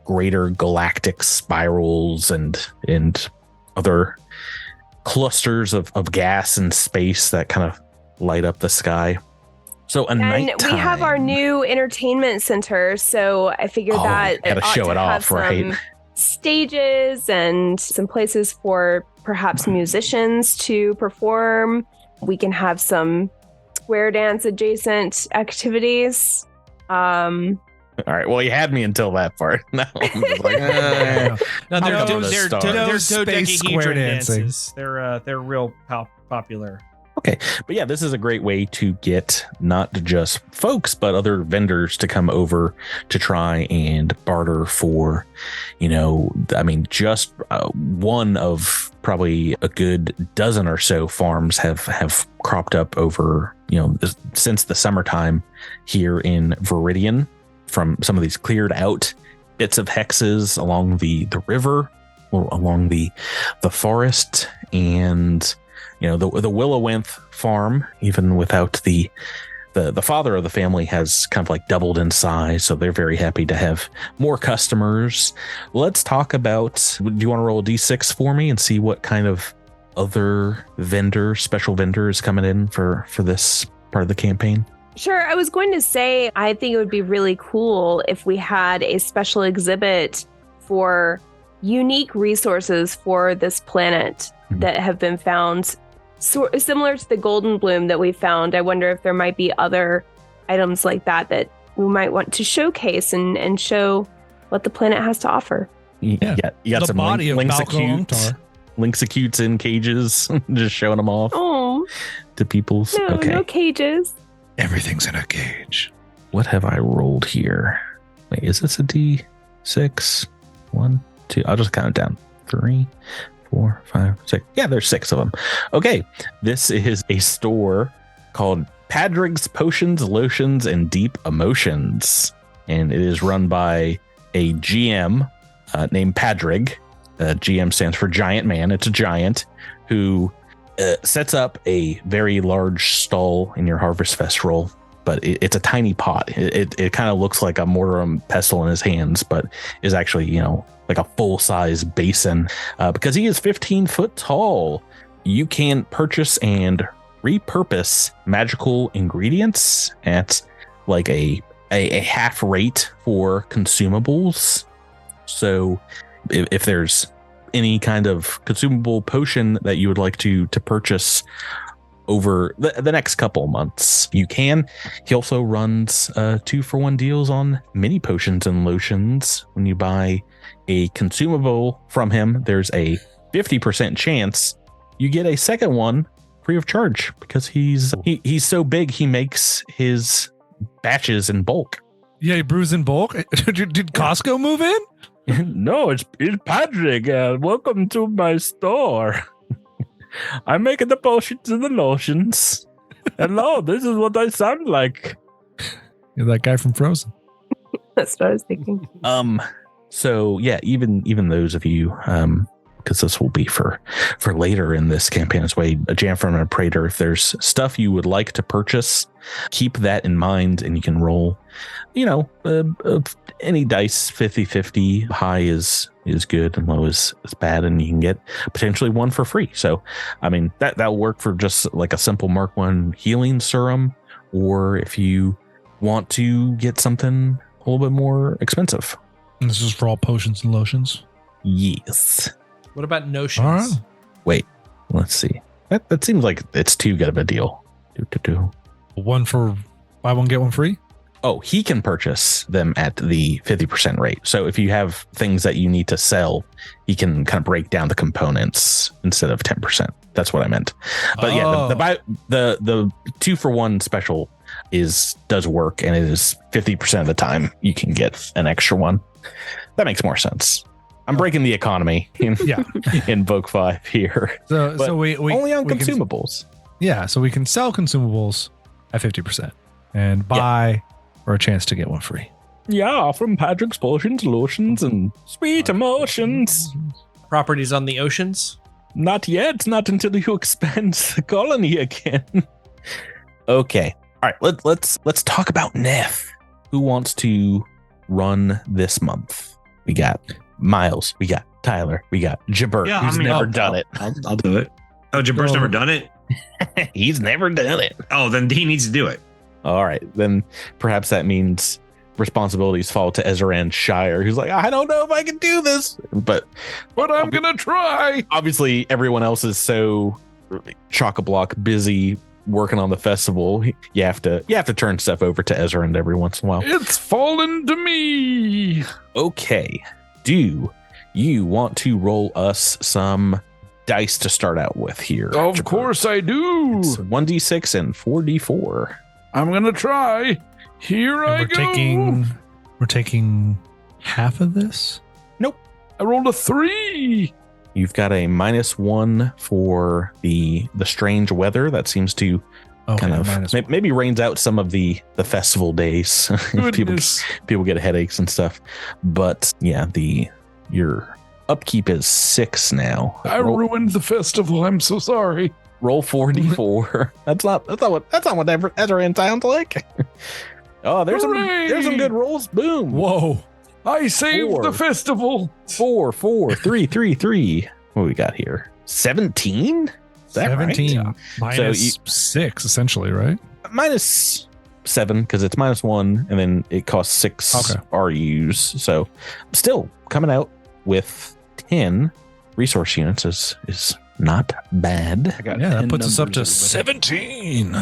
greater galactic spirals and other clusters of gas and space that kind of light up the sky. So nighttime. We have our new entertainment center, so I figured that gotta show it off, right? Stages and some places for perhaps musicians to perform. We can have some square dance adjacent activities. All right. Well, you had me until that part. Now I'm just like, No, they're space square dancing. Dances. They're real popular. Okay. But yeah, this is a great way to get not just folks, but other vendors to come over to try and barter for, just one of probably a good dozen or so farms have cropped up over, since the summertime here in Veridian, from some of these cleared out bits of hexes along the river or along the forest, and the Willowinth farm, even without the father of the family, has kind of like doubled in size, so they're very happy to have more customers. Let's talk about, do you want to roll a D6 for me and see what kind of other special vendors coming in for this part of the campaign? Sure. I was going to say, I think it would be really cool if we had a special exhibit for unique resources for this planet that have been found, similar to the golden bloom that we found. I wonder if there might be other items like that we might want to showcase and show what the planet has to offer. Yeah, you got the some body of Balco Lynxacutes. Lynxacutes in cages, just showing them off Oh, to people's. no, Okay. no cages. Everything's in a cage. What have I rolled here? Wait, is this a D6? 1, 2. I'll just count it down. 3, 4, 5, 6. Yeah, there's 6 of them. Okay. This is a store called Padraig's Potions, Lotions, and Deep Emotions. And it is run by a GM named Padraig. GM stands for Giant Man. It's a giant who sets up a very large stall in your Harvest Festival, but it's a tiny pot. It kind of looks like a mortar and pestle in his hands, but is actually, like a full-size basin because he is 15 foot tall. You can purchase and repurpose magical ingredients at like a half rate for consumables. So if there's any kind of consumable potion that you would like to purchase over the next couple months, you can. He also runs 2-for-1 deals on mini potions and lotions. When you buy a consumable from him, there's a 50% chance you get a second one free of charge because he's so big he makes his batches in bulk. Yeah, he brews in bulk. Did Costco move in? No, it's Patrick. Welcome to my store. I'm making the potions and the lotions. Hello, this is what I sound like. You're that guy from Frozen. That's what I was thinking. So yeah, even those of you, because this will be for later in this campaign as well, Jamphram and Praedir, if there's stuff you would like to purchase, keep that in mind, and you can roll, any dice 50-50. High is good and low is bad, and you can get potentially one for free. So, I mean, that'll work for just like a simple Mark 1 healing serum, or if you want to get something a little bit more expensive. And this is for all potions and lotions? Yes. What about notions? All right. Wait, let's see. That seems like it's too good of a deal. One for buy one, get one free? Oh, he can purchase them at the 50% rate. So if you have things that you need to sell, he can kind of break down the components instead of 10%. That's what I meant. But yeah, the 2-for-1 special does work, and it is 50% of the time you can get an extra one. That makes more sense. I'm breaking the economy in Book 5 here. So we only on consumables. So we can sell consumables at 50% and buy for a chance to get one free. Yeah, from Patrick's Potions, Lotions, and Sweet Emotions. Properties on the oceans? Not yet. Not until you expand the colony again. Okay. All right. Let's talk about Neff. Who wants to run this month? We got Miles. We got Tyler. We got Jabert, who's never done it. I'll do it. Oh, Jabert's never done it? He's never done it. Oh, then he needs to do it. All right. Then perhaps that means responsibilities fall to Ezran Shire, who's like, I don't know if I can do this, but I'm gonna try. Obviously, everyone else is so chock-a-block busy working on the festival. You have to turn stuff over to Ezran every once in a while. It's fallen to me. Okay. Do you want to roll us some dice to start out with here? Of course I do. It's 1d6 and 4d4. I'm gonna try. Here I go. We're taking half of this? Nope. I rolled a 3. You've got a -1 for the strange weather that seems to kind of maybe rains out some of the festival days. people get headaches and stuff. But yeah, your upkeep is 6 now. I ruined the festival. I'm so sorry. Roll 4d4. That's not what Ezran sounds like. Oh, there's some good rolls. Boom. Whoa. I saved the festival. 4, 4, 3, 3, 3. What we got here? 17? Is that 17. Right? Minus 6, essentially, right? -7, because it's -1, and then it costs 6 RUs. So still coming out with 10 resource units is not bad. That puts us up to 17.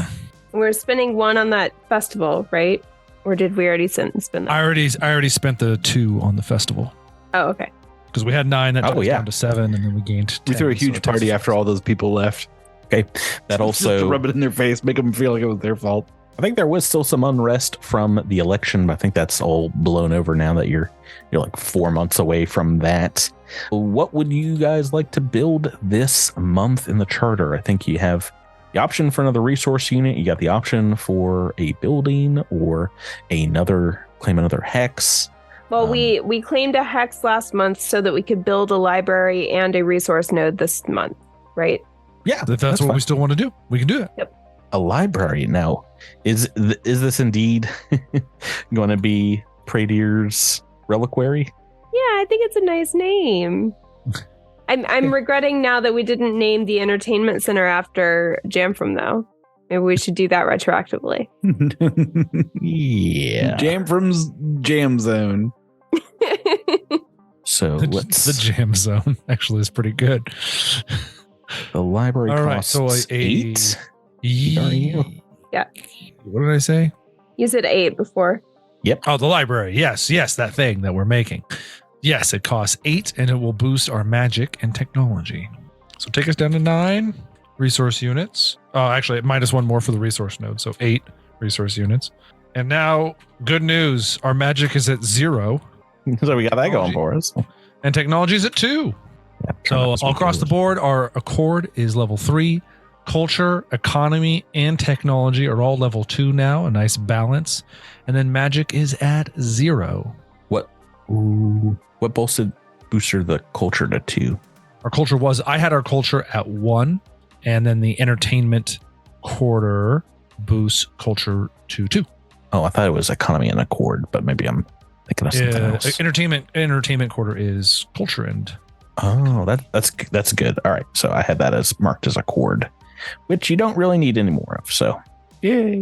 We're spending 1 on that festival, right? Or did we already spend that? I already spent the 2 on the festival. Oh, okay. Because we had 9, that took us yeah. down to 7, and then we gained 10. We threw a so huge it takes party us- after all those people left. Okay. That Just to also, rub it in their face, make them feel like it was their fault. I think there was still some unrest from the election, but I think that's all blown over now that you're like 4 months away from that. What would you guys like to build this month in the charter? I think you have the option for another resource unit. You got the option for a building or claim another hex. Well, we claimed a hex last month so that we could build a library and a resource node this month, right? Yeah, If that's what fine. we still want to do, we can do it. A library now. Is this indeed going to be Praedir's reliquary? Yeah, I think it's a nice name. I'm regretting now that we didn't name the entertainment center after Jamphram, though. Maybe we should do that retroactively. Yeah. Jamphram's Jam Zone. So let's The jam zone actually is pretty good. the library All right, costs so 8. Yeah. What did I say? You said 8 before. Oh, the library. Yes, that thing that we're making. Yes, it costs 8 and it will boost our magic and technology. So take us down to 9 resource units. Oh, actually, -1 more for the resource node. So 8 resource units. And now, good news. Our magic is at 0 So we got that going for us. and technology is at 2. So all across the board, our accord is level 3. Culture, economy, and technology are all level 2 now. A nice balance. And then magic is at 0. What boosted the culture to 2? Our culture I had our culture at 1, and then the entertainment quarter boosts culture to 2. Oh, I thought it was economy and accord, but maybe I'm thinking of something else. Entertainment quarter is culture and Oh, that's good. All right, so I had that as marked as accord, which you don't really need any more of. So, Yay.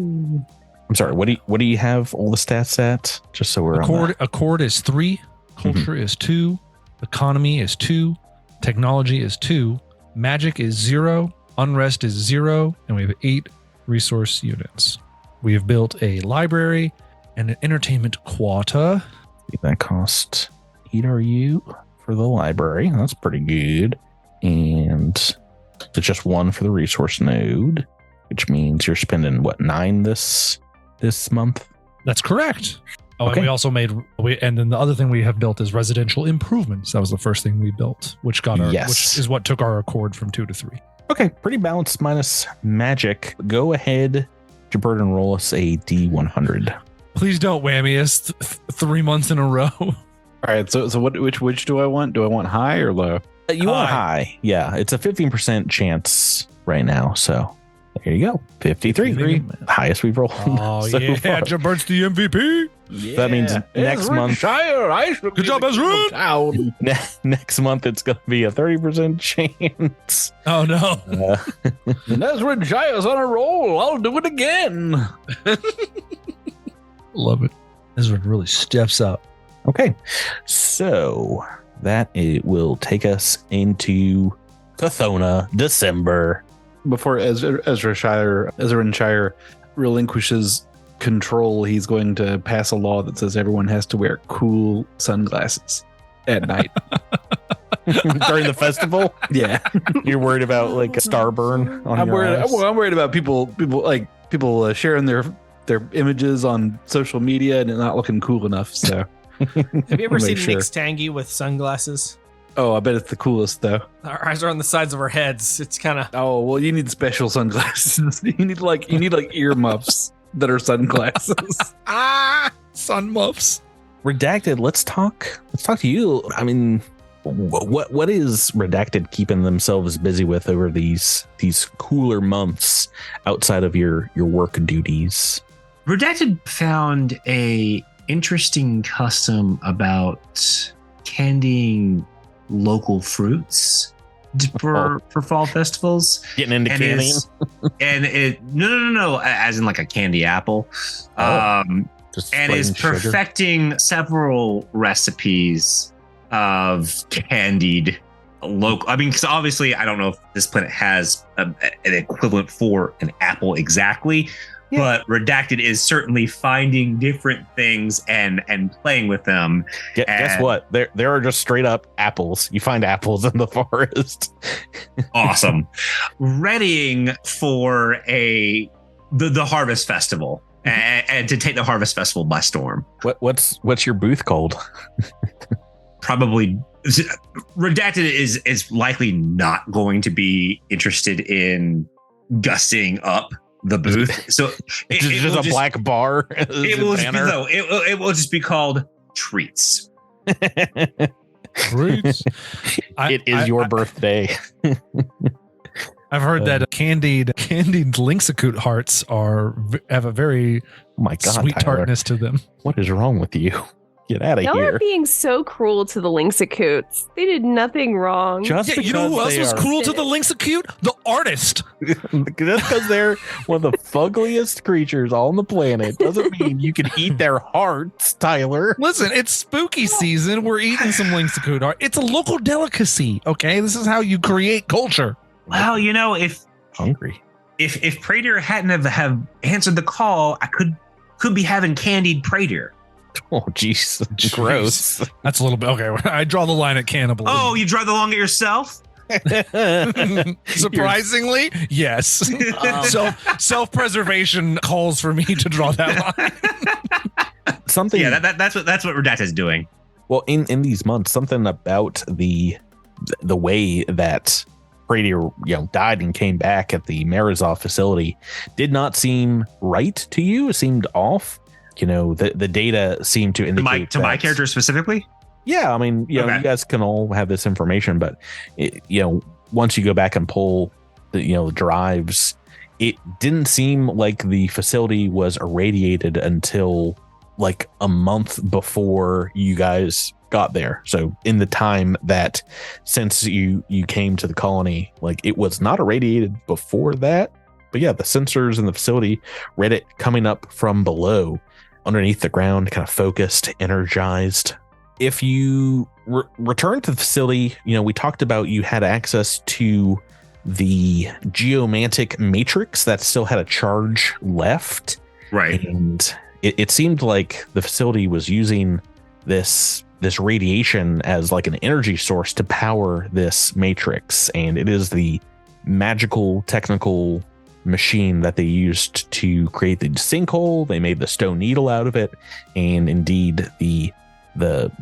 I'm sorry. What do you have all the stats at? Just so we're on that. accord is 3, culture is 2, economy is 2, technology is 2, magic is 0, unrest is 0, and we have 8 resource units. We have built a library and an entertainment quota. That cost 8 RU for the library. That's pretty good. And it's just 1 for the resource node, which means you're spending 9 this month? That's correct. Oh, Okay. and we also and then the other thing we have built is residential improvements. That was the first thing we built, which which is what took our accord from 2 to 3. Okay, pretty balanced minus magic. Go ahead, Jabert, and roll us a D100. Please don't whammy us 3 months in a row. All right, so which do I want? Do I want high or low? You want high. Yeah, it's a 15% chance right now. So there you go. 53. Highest we've rolled. Oh, so yeah. far. Jabert's the MVP. That means next month. Good job, Ezra. Next month, it's going to be a 30% chance. Oh, no. Ezra Shire's on a roll. I'll do it again. Love it. Ezra really steps up. Okay, so it will take us into Cathona, December. Before Ezra and Shire relinquishes control, he's going to pass a law that says everyone has to wear cool sunglasses at night. During the festival. Yeah, You're worried about like a star burn on I'm your worried. eyes? I'm worried about people sharing their images on social media and it not looking cool enough. So, Have you ever seen Make sure. Nick Stangy with sunglasses? oh, I bet it's the coolest though. Our eyes are on the sides of our heads. It's kind of Oh well, you need special sunglasses. you need like earmuffs that are sunglasses. Sun muffs. Redacted. Let's talk to you. I mean, what is Redacted keeping themselves busy with over these cooler months outside of your work duties? Redacted found a interesting custom about candying local fruits for fall festivals. Getting into And canning. no, as in like a candy apple. Just And is plain sugar? perfecting several recipes of candied local. I mean, because obviously, I don't know if this planet has an equivalent for an apple exactly, but Redacted is certainly finding different things and playing with them. Guess what? There are just straight up apples. You find apples in the forest. Awesome. Readying for the Harvest Festival and to take the Harvest Festival by storm. What's your booth called? Probably Redacted is likely not going to be interested in gussing up the booth. So it's just a black bar. It will just be called Treats. Treats. It is your birthday. I've heard that candied Linksacoot hearts have a very sweet Tyler. tartness to them. What is wrong with you? Get out of Y'all here. are being so cruel to the Linksaccoots. They did nothing wrong. Just You know who else was cruel to the Linksacoot? The artist. Just because they're one of the fuggliest creatures on the planet doesn't mean you can eat their hearts, Tyler. Listen, it's spooky season. We're eating some Linksacoot heart. It's a local delicacy, okay? This is how you create culture. Well, you know, if Praedir hadn't have answered the call, I could be having candied Praedir. Oh, jeez. Gross. That's a little bit okay. I draw the line at cannibalism. Oh, you draw the line at yourself? Surprisingly, yes. Self-preservation calls for me to draw that line. Something. Yeah, that's what Redacted is doing. Well, in these months, something about the way that Praedir, died and came back at the Marizov facility did not seem right to you. It seemed off. The data seemed to indicate to my character specifically. Yeah, I mean, you guys can all have this information, but once you go back and pull the drives, it didn't seem like the facility was irradiated until like a month before you guys got there. So in the time that since you came to the colony, like it was not irradiated before that. But yeah, the sensors in the facility read it coming up from below, underneath the ground, kind of focused, energized. If you return to the facility, we talked about you had access to the geomantic matrix that still had a charge left. Right. And it seemed like the facility was using this radiation as like an energy source to power this matrix. And it is the magical technical machine that they used to create the sinkhole. They made the stone needle out of it, and indeed the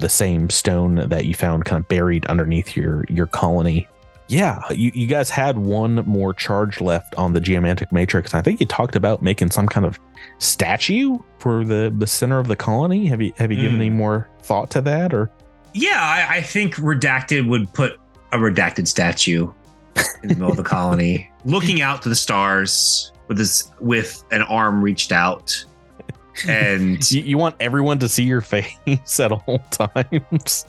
same stone that you found kind of buried underneath your colony. Yeah, you guys had one more charge left on the geomantic matrix. I think you talked about making some kind of statue for the center of the colony. Have you given any more thought to that? Or I think Redacted would put a Redacted statue in the middle of the colony, looking out to the stars with an arm reached out. And you want everyone to see your face at all times.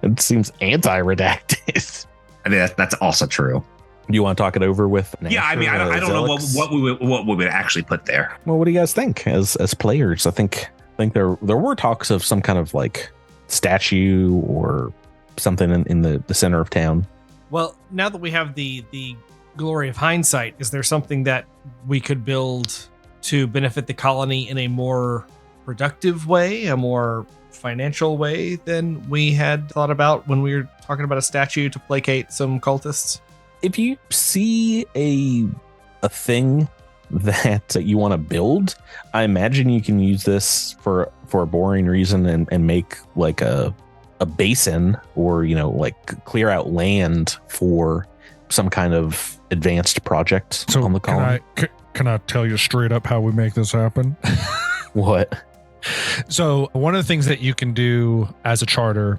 It seems anti-Redacted. I mean, that's also true. You want to talk it over with Nash? Yeah, I mean, I don't know what we would actually put there. Well, what do you guys think as players? I think there were talks of some kind of like statue or something in the center of town. Well, now that we have the glory of hindsight, is there something that we could build to benefit the colony in a more productive way, a more financial way than we had thought about when we were talking about a statue to placate some cultists? If you see a thing that you want to build, I imagine you can use this for a boring reason and make like a basin or, like clear out land for some kind of advanced project on the colony. Can I tell you straight up how we make this happen? What? So one of the things that you can do as a charter,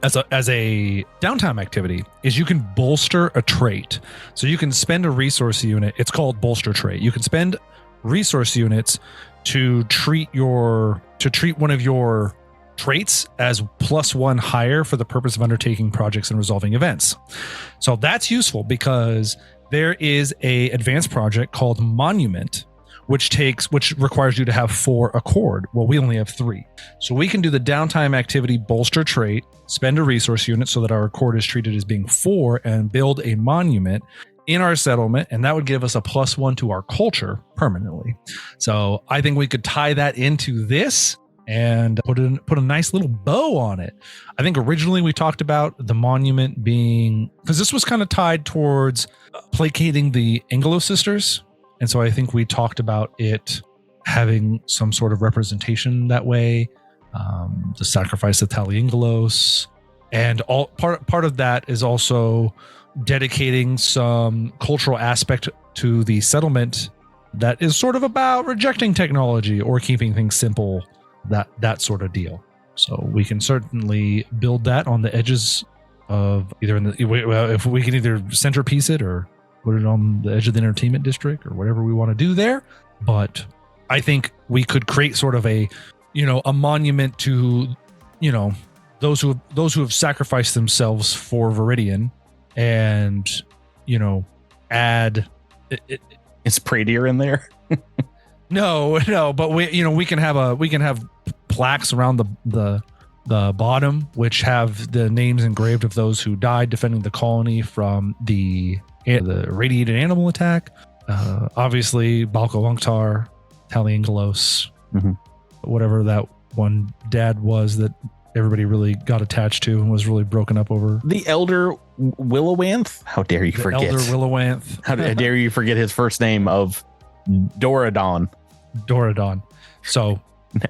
as a downtime activity, is you can bolster a trait. So you can spend a resource unit. It's called bolster trait. You can spend resource units to treat one of your traits as +1 higher for the purpose of undertaking projects and resolving events. So that's useful because there is a advanced project called Monument, which requires you to have 4 accord. Well, we only have 3. So we can do the downtime activity bolster trait, spend a resource unit so that our accord is treated as being 4, and build a monument in our settlement, and that would give us a +1 to our culture permanently. So I think we could tie that into this and put a nice little bow on it. I think originally we talked about the monument being, because this was kind of tied towards placating the Anglo sisters, and so I think we talked about it having some sort of representation that way, the sacrifice of Taliangelos, and all part of that is also dedicating some cultural aspect to the settlement that is sort of about rejecting technology or keeping things simple, that sort of deal. So we can certainly build that on the edges of either if we can either centerpiece it or put it on the edge of the entertainment district or whatever we want to do there. But I think we could create sort of a monument to, those who have sacrificed themselves for Veridian, and add Is Praedir in there? no, but we can have plaques around the bottom which have the names engraved of those who died defending the colony from the radiated animal attack. Obviously Balco Unctar, Taliangelos, whatever that one dad was that everybody really got attached to and was really broken up over. The Elder Willowanth? How dare you forget? Elder Willowanth. How dare you forget his first name of Doradon? So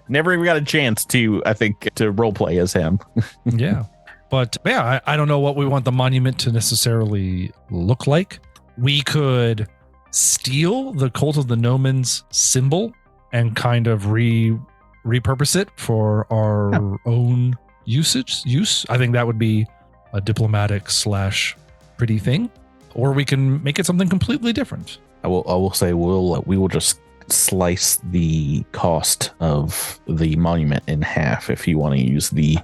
never even got a chance to roleplay as him. Yeah. But yeah, I don't know what we want the monument to necessarily look like. We could steal the Cult of the Nomans symbol and kind of repurpose it for our own use. I think that would be a diplomatic / pretty thing, or we can make it something completely different. I will say we will just slice the cost of the monument in half if you want to use the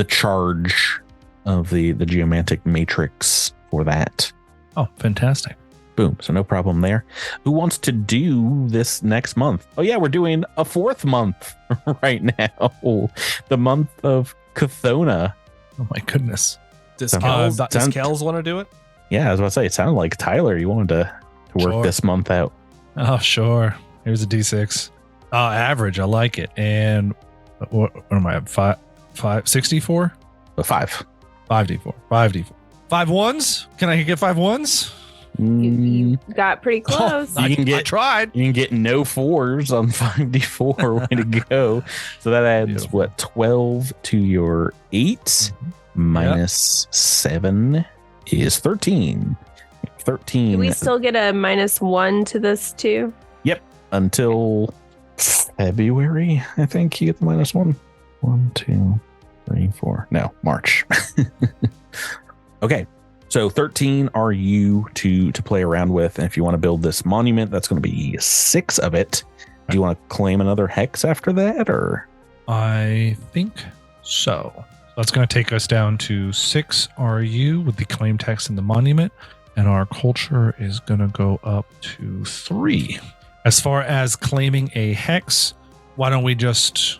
charge of the geomantic matrix for that. Oh, fantastic. Boom. So no problem there. Who wants to do this next month? Oh yeah, we're doing a 4th month right now. The month of Chthona. Oh my goodness. Does Kells want to do it? Yeah, I was about to say, it sounded like Tyler, you wanted to work this month out. Oh, sure. Here's a D6. Average. I like it. And what am I at? 64? 5. 5d4. 5d4. 5 ones? Can I get 5 ones? You got pretty close. I tried. You can get no 4s on 5d4. Way to go. So that adds Beautiful. 12 to your 8 minus 7 is 13. 13. Do we still get a -1 to this too? Yep. Until February, I think you get the -1. 1, 2, 3, 4. No, March. Okay. So 13 are you to play around with. And if you want to build this monument, that's going to be 6 of it. Do you want to claim another hex after that, or? I think so. That's going to take us down to 6 RU with the claim text in the monument. And our culture is going to go up to 3. As far as claiming a hex, why don't we're just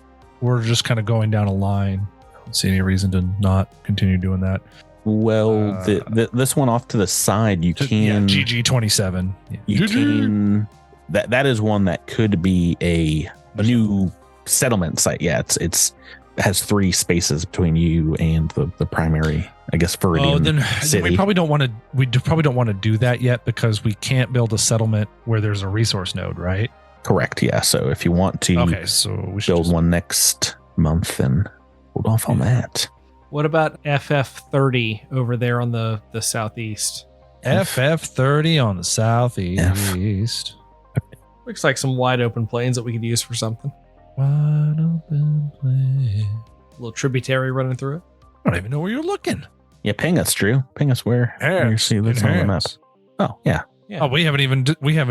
kind of going down a line. I don't see any reason to not continue doing that. Well, this one off to the side, you can. Yeah, GG27. Yeah. You can. That is one that could be a new settlement site. Yeah, it has 3 spaces between you and the primary, I guess, Veridian city. We probably don't want to do that yet because we can't build a settlement where there's a resource node, right? Correct. Yeah. So if you want to, we should build one next month and hold off on that. What about FF30 over there on the southeast? FF30 on the southeast. Looks like some wide open plains that we could use for something. Wide open plain. A little tributary running through it. I don't even know where you're looking. Yeah, ping us, Drew. Ping us where you see this on the map. Oh, yeah. Yeah. Oh, we haven't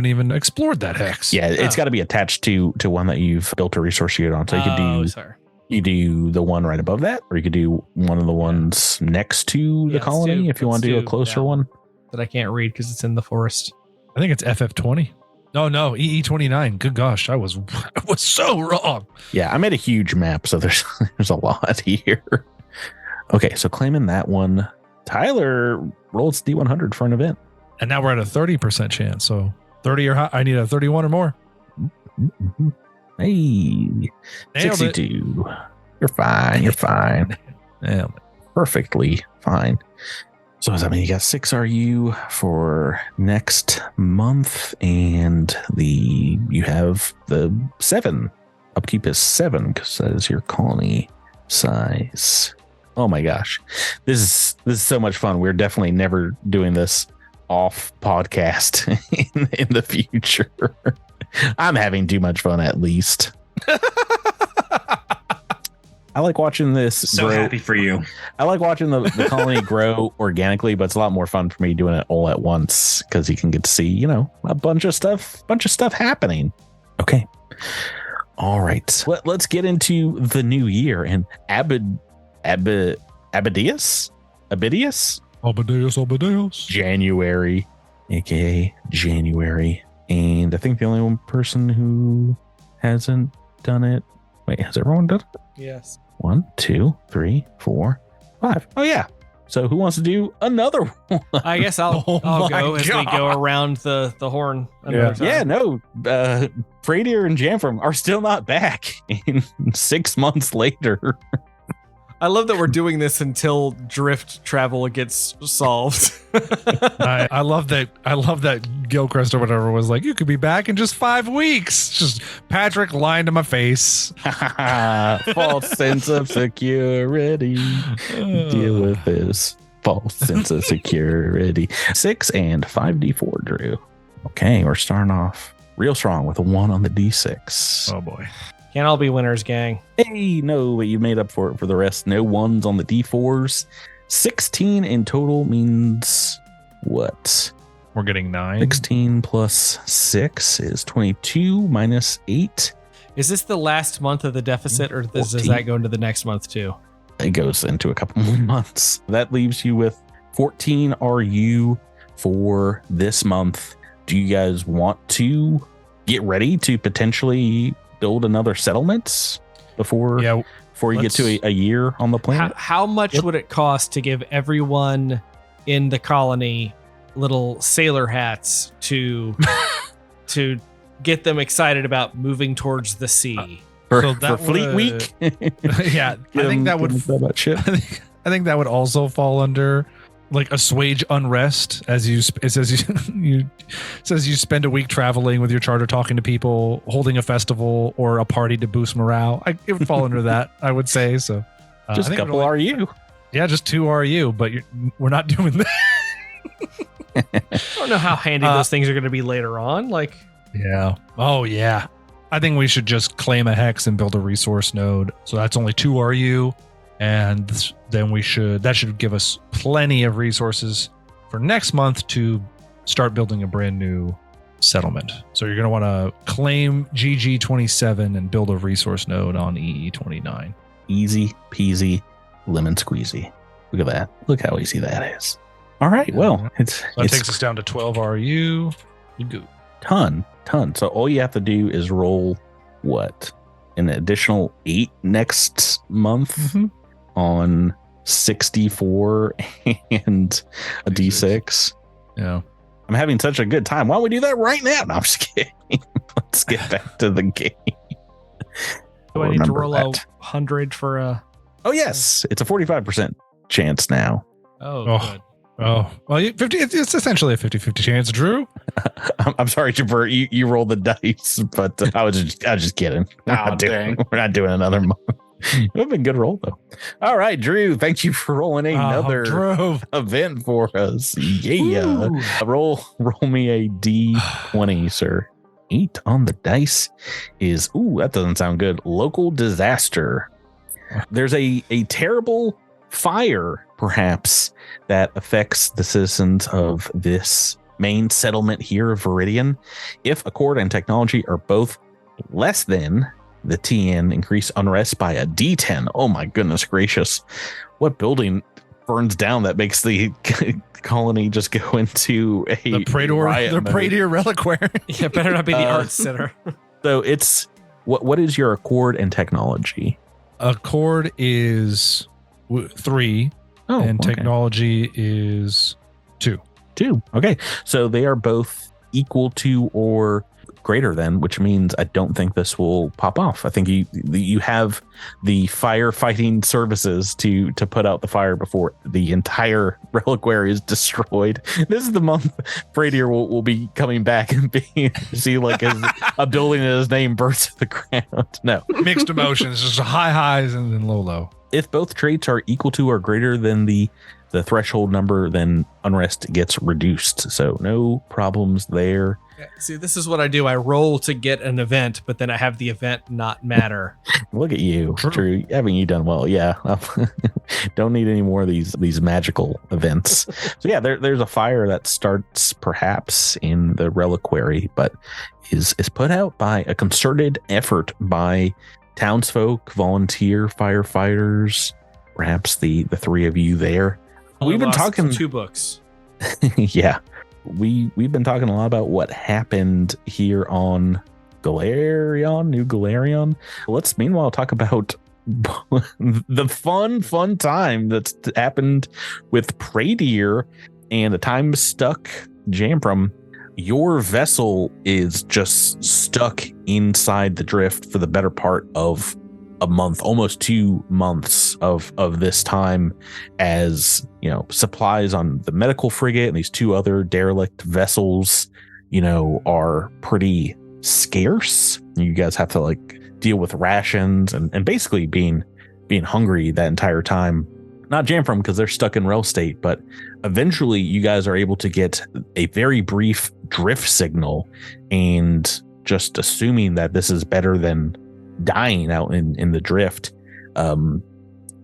even explored that hex. Yeah, it's got to be attached to one that you've built a resource unit on. So you could do you do the one right above that, or you could do one of the ones next to the colony if you want to do a closer one. That I can't read because it's in the forest. I think it's FF20. No, EE29. Good gosh, I was so wrong. Yeah, I made a huge map, so there's a lot here. Okay, so claiming that one. Tyler rolls D100 for an event. And now we're at a 30% chance. So 30 or high. I need a 31 or more. Mm-hmm. Hey, Nailed 62. You're fine. You're fine. Yeah. Perfectly fine. So does that mean you got 6 RU for next month, and you have the 7. Upkeep is 7 because that is your colony size. Oh my gosh, this is so much fun. We're definitely never doing this off podcast in the future. I'm having too much fun, at least. I like watching this. So grow. Happy for you. I like watching the colony grow organically, but it's a lot more fun for me doing it all at once because you can get to see, a bunch of stuff happening. Okay. All right. Let's get into the new year and Abidius? January, aka January. And I think the only one person who hasn't done it. Wait, has everyone done it? Yes. 1, 2, 3, 4, 5. Oh yeah. So who wants to do another one? I guess I'll go as we go around the horn. Yeah. Praedir and Jamphram are still not back in 6 months later. I love that we're doing this until drift travel gets solved. I love that. I love that Gilchrist or whatever was like, you could be back in just 5 weeks. Just Patrick lying to my face. False sense of security. Deal with this false sense of security. 6 and 5d4, Drew. Okay, we're starting off real strong with a 1 on the d6. Oh boy. Can't all be winners, gang. Hey, no, but you made up for it for the rest. No 1s on the d4s. 16 in total means what? We're getting 9. 16 plus 6 is 22 minus 8. Is this the last month of the deficit, or does 14. that go into the next month too? It goes into a couple more months. That leaves you with 14 RU for this month. Do you guys want to get ready to potentially build another settlement before you get to a year on the planet? How much would it cost to give everyone in the colony little sailor hats to get them excited about moving towards the sea? For Fleet Week? Yeah, I think that would. I think that would also fall under like assuage unrest as you spend a week traveling with your charter, talking to people, holding a festival or a party to boost morale. It would fall under that, I would say. So just a couple RU. Yeah, just 2 RU, but we're not doing that. I don't know how handy those things are going to be later on. Like, yeah. Oh yeah. I think we should just claim a hex and build a resource node. So that's only 2 RU. And then that should give us plenty of resources for next month to start building a brand new settlement. So you're going to want to claim GG27 and build a resource node on EE29. Easy peasy, lemon squeezy. Look at that. Look how easy that is. All right. Well, that takes us down to 12 RU. Good. Ton. So all you have to do is roll what? An additional 8 next month on 64 and a D6. Yeah. I'm having such a good time. Why don't we do that right now? No, I'm just kidding. Let's get back to the game. Do I need to roll 100 for a... Oh, yes. It's a 45% chance now. Oh, good. Oh, well, it's essentially a 50-50 chance, Drew. I'm sorry, Jabert. You rolled the dice, but I was just kidding. We're not doing another month. It would have been a good roll, though. All right, Drew, thank you for rolling another event for us. Yeah. Roll me a D20, sir. 8 on the dice is, that doesn't sound good. Local disaster. There's a terrible fire, perhaps, that affects the citizens of this main settlement here of Veridian. If accord and technology are both less than the TN, increase unrest by a D10. Oh my goodness gracious. What building burns down, that makes the colony just go into a The Praedir reliquary. Yeah, better not be the art center. So it's what is your accord and technology? Accord is 3, and okay. technology is 2. 2. Okay. So they are both equal to or greater than, which means I don't think this will pop off. I think you have the firefighting services to put out the fire before the entire reliquary is destroyed. This is the month Praedir will be coming back and see like a building and his name bursts to the ground. No. Mixed emotions, just high highs and then low. If both traits are equal to or greater than the threshold number, then unrest gets reduced. So no problems there. Yeah, see, this is what I do. I roll to get an event, but then I have the event not matter. Look at you. True. Haven't you done well? Yeah. Don't need any more of these magical events. So yeah, there's a fire that starts perhaps in the reliquary, but is put out by a concerted effort by townsfolk, volunteer firefighters, perhaps the 3 of you there. We've been talking 2 books. Yeah. We've been talking a lot about what happened here on Galarion, New Galarion. Let's meanwhile talk about the fun time that's happened with Praedir and the time stuck Jamphram. Your vessel is just stuck inside the drift for the better part of a month, almost 2 months of this time, as supplies on the medical frigate and these 2 other derelict vessels are pretty scarce. You guys have to like deal with rations and basically being hungry that entire time. Not Jamphram because they're stuck in Rel state, but eventually you guys are able to get a very brief drift signal, and just assuming that this is better than dying out in the drift,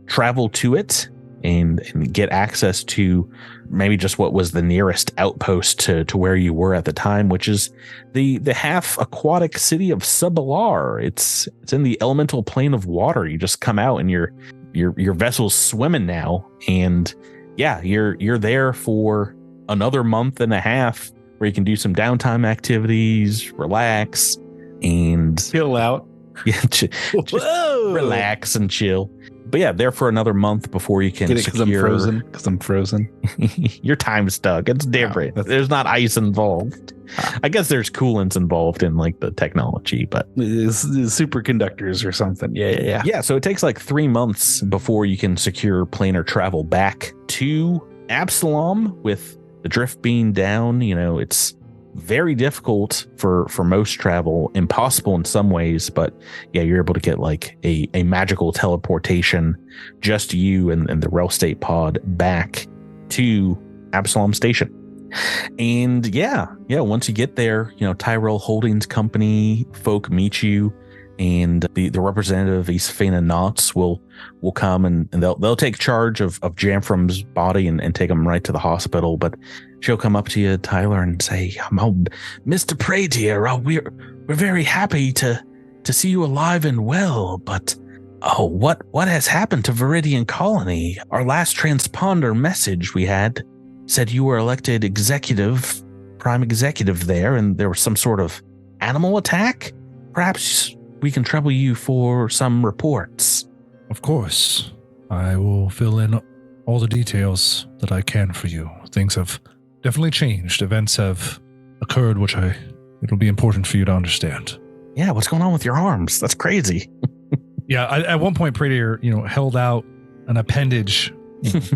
travel to it and get access to maybe just what was the nearest outpost to where you were at the time, which is the half aquatic city of Subalar. It's in the elemental plane of water. You just come out and your vessel's swimming now, and yeah, you're there for another month and a half where you can do some downtime activities, relax, and chill out. Yeah, just relax and chill. But yeah, there for another month before you can secure. Because I'm frozen. Your time's stuck. It's different. Wow, there's not ice involved. I guess there's coolants involved in like the technology, but it's superconductors or something. Yeah. Yeah. So it takes like 3 months before you can secure planar travel back to Absalom. With the drift being down, it's very difficult for most travel, impossible in some ways, but yeah, you're able to get like a magical teleportation, just you and the Rel State pod back to Absalom Station. And yeah, once you get there, Tyrell Holdings Company folk meet you, and the representative Isfena Knotts will come and they'll take charge of Jamphram's body and take him right to the hospital. But she'll come up to you, Tyler, and say, Mr. Praedir, we're very happy to see you alive and well, but what has happened to Veridian Colony? Our last transponder message we had said you were elected prime executive there, and there was some sort of animal attack. Perhaps we can trouble you for some reports. Of course. I will fill in all the details that I can for you. Things have definitely changed. Events have occurred, which it'll be important for you to understand. Yeah, what's going on with your arms? That's crazy. Yeah, at one point, Praedir, held out an appendage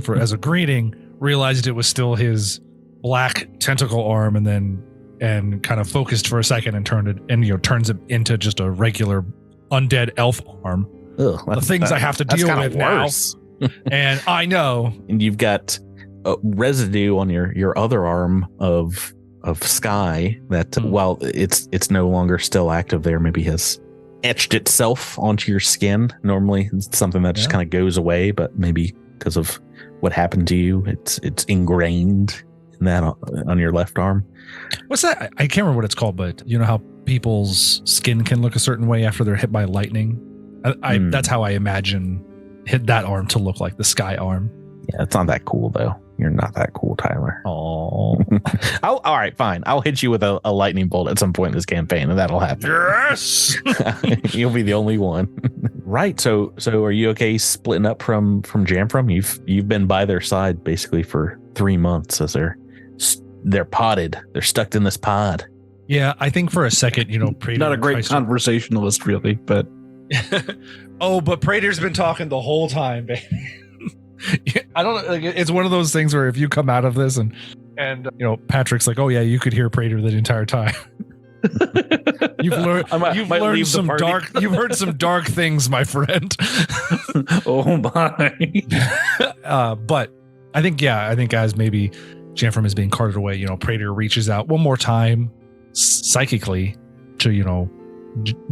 for as a greeting, realized it was still his black tentacle arm, and kind of focused for a second and turns it into just a regular undead elf arm. Ugh, the things I have to deal with worse now. And I know. And you've got residue on your other arm of Skye that while it's no longer still active there, maybe has etched itself onto your skin. Normally it's something that just kind of goes away, but maybe because of what happened to you, it's ingrained in that on your left arm. What's that? I can't remember what it's called, but you know how people's skin can look a certain way after they're hit by lightning? That's how I imagine hit that arm to look like, the Skye arm. Yeah, it's not that cool though. You're not that cool, Tyler. Oh, All right, fine. I'll hit you with a lightning bolt at some point in this campaign, and that'll happen. yes. You'll be the only one. Right. So are you okay splitting up from Jamphram? You've been by their side basically for 3 months as they're podded. They're stuck in this pod. Yeah, I think for a second, Praedir Not a great tries to- conversationalist, really, but Oh, but Praedir's been talking the whole time, baby. I don't know. It's one of those things where if you come out of this and Patrick's like, oh yeah, you could hear Praedir the entire time. You've learned you've heard some dark things, my friend. oh my. But I think as maybe Jamphram is being carted away, Praedir reaches out one more time psychically to,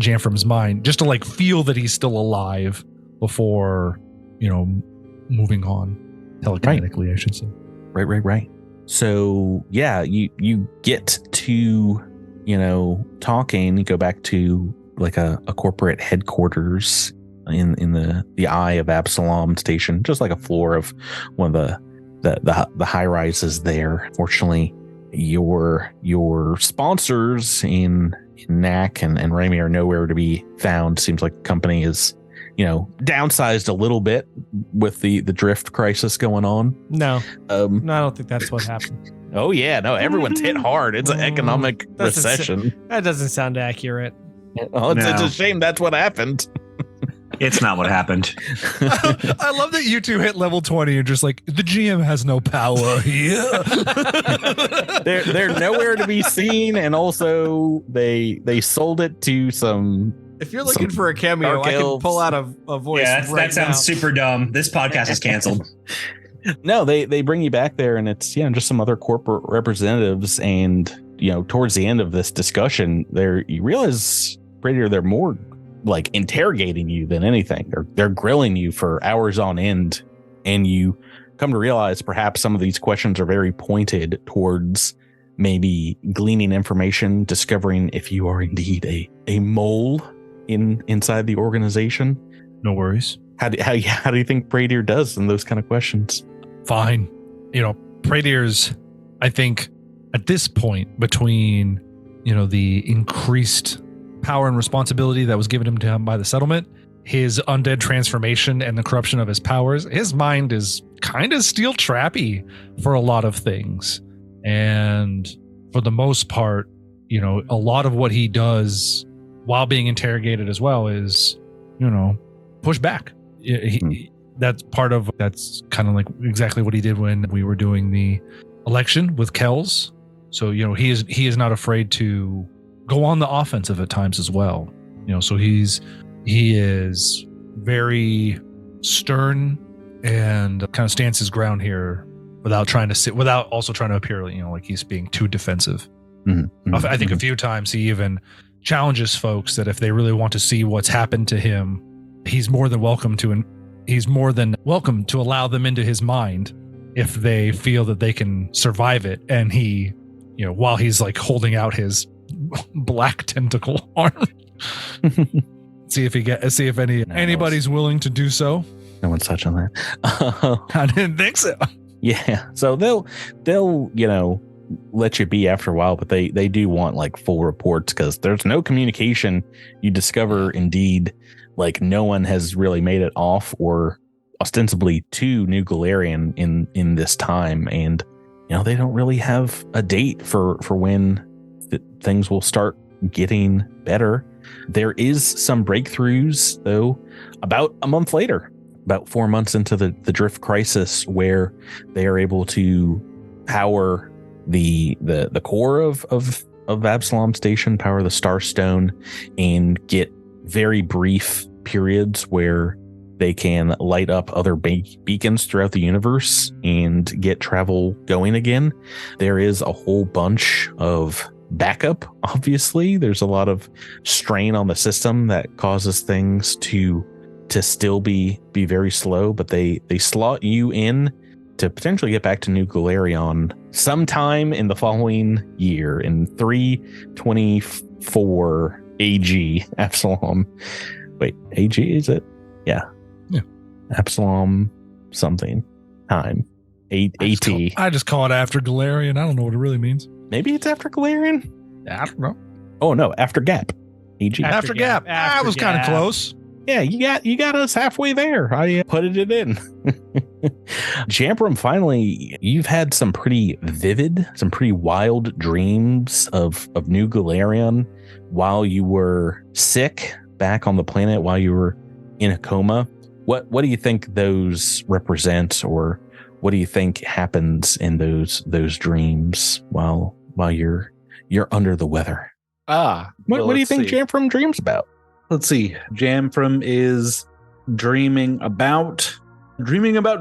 Jamphram's mind, just to like feel that he's still alive before, moving on telekinetically, I should say. Right. So yeah, you get to, talking, you go back to like a corporate headquarters in the eye of Absalom Station, just like a floor of one of the high rises there. Fortunately, your sponsors in Knack and Raimi are nowhere to be found. Seems like the company is, downsized a little bit with the drift crisis going on. No, I don't think that's what happened. Oh yeah, no, everyone's hit hard. It's an economic recession. That doesn't sound accurate. Oh, it's a shame that's what happened. It's not what happened. I love that you two hit level 20 and just like, the GM has no power here. They're nowhere to be seen, and also they sold it to some. If you're looking for a cameo, I can pull out a voice. Yeah, right that sounds now. super dumb. This podcast is canceled. No, they bring you back there, and it's just some other corporate representatives, and towards the end of this discussion, you realize, Praedir, they're more like interrogating you than anything. They're grilling you for hours on end, and you come to realize perhaps some of these questions are very pointed towards maybe gleaning information, discovering if you are indeed a mole inside the organization. No worries. How do you think Praedir does in those kind of questions? Fine. Praedir's, I think, at this point, between, the increased power and responsibility that was given to him by the settlement, his undead transformation and the corruption of his powers, his mind is kind of steel trappy for a lot of things. And for the most part, a lot of what he does while being interrogated as well is, push back. That's kind of like exactly what he did when we were doing the election with Kells. So, he is not afraid to go on the offensive at times as well. So he is very stern and kind of stands his ground here without also trying to appear, like he's being too defensive. Mm-hmm. I think a few times he even challenges folks that if they really want to see what's happened to him, he's more than welcome to allow them into his mind if they feel that they can survive it. And he, while he's like holding out his black tentacle arm, see if anybody's willing to do so. No one's touching that. I didn't think so. Yeah, so they'll let you be after a while, but they do want like full reports, because there's no communication. You discover indeed like no one has really made it off or ostensibly to New Galarian in this time, and they don't really have a date for when things will start getting better. There is some breakthroughs though about a month later, about 4 months into the drift crisis, where they are able to power the core of Absalom Station, power the Starstone, and get very brief periods where they can light up other beacons throughout the universe and get travel going again. There is a whole bunch of backup. Obviously, there's a lot of strain on the system that causes things to still be very slow, but they slot you in to potentially get back to New Galarian sometime in the following year, in 324 AG. Absalom. Wait, AG, is it? Yeah. Yeah. Absalom something. time. AT. I just call it after Galarian. I don't know what it really means. Maybe it's after Galarian? I don't know. Oh, no, after Gap. AG. After Gap. I was kind of close. Yeah, you got us halfway there. I put it in. Jamphram, finally, you've had some pretty vivid, some pretty wild dreams of New Galarian while you were sick back on the planet, while you were in a coma. What do you think those represent, or what do you think happens in those dreams while you're under the weather? What do you think Jamphram dreams about? Let's see. Jamphram is dreaming about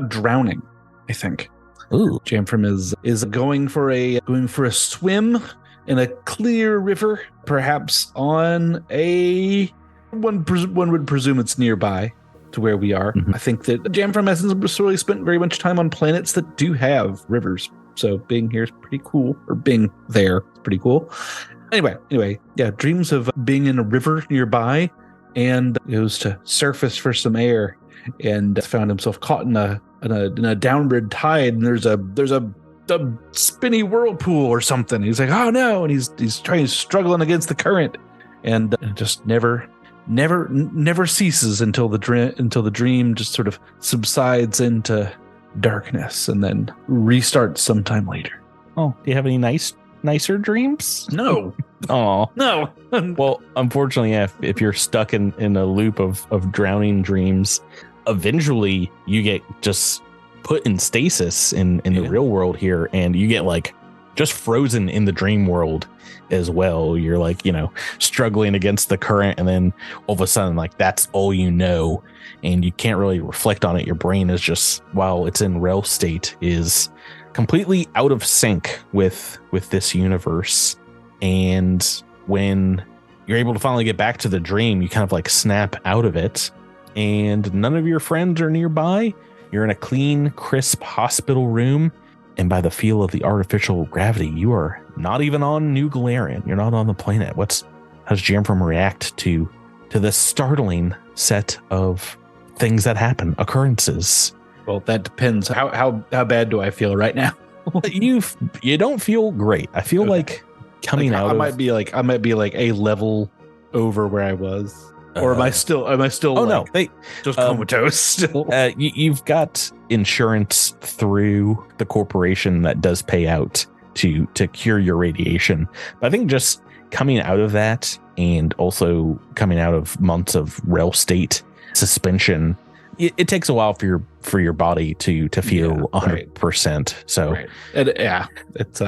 drowning, I think. Ooh. Jamphram is going for a swim in a clear river, perhaps on one would presume it's nearby to where we are. Mm-hmm. I think that Jamphram hasn't really spent very much time on planets that do have rivers. So being here is pretty cool, or being there is pretty cool. Anyway, yeah, dreams of being in a river nearby, and goes to surface for some air, and found himself caught in a downward tide, and there's a spinny whirlpool or something. He's like, oh no, and he's struggling against the current, and it just never ceases until the dream just sort of subsides into darkness and then restarts sometime later. Oh, do you have any nicer dreams? No. Oh No. Well, unfortunately, if you're stuck in a loop of drowning dreams, eventually you get just put in stasis in the real world here, and you get like just frozen in the dream world as well. You're like, struggling against the current, and then all of a sudden, like, that's all you know, and you can't really reflect on it. Your brain is just, while it's in rel state, is completely out of sync with this universe. And when you're able to finally get back to the dream, you kind of like snap out of it, and none of your friends are nearby. You're in a clean, crisp hospital room, and by the feel of the artificial gravity, you are not even on New Galarian. You're not on the planet. How does Jamphram react to this startling set of things that happen, occurrences? Well, that depends. How bad do I feel right now? You don't feel great. I feel like coming out. I might be like a level over where I was, or am I still? Oh no, just comatose still. You've got insurance through the corporation that does pay out to cure your radiation. But I think just coming out of that, and also coming out of months of rel state suspension, it takes a while for your body to feel 100%. So right. It's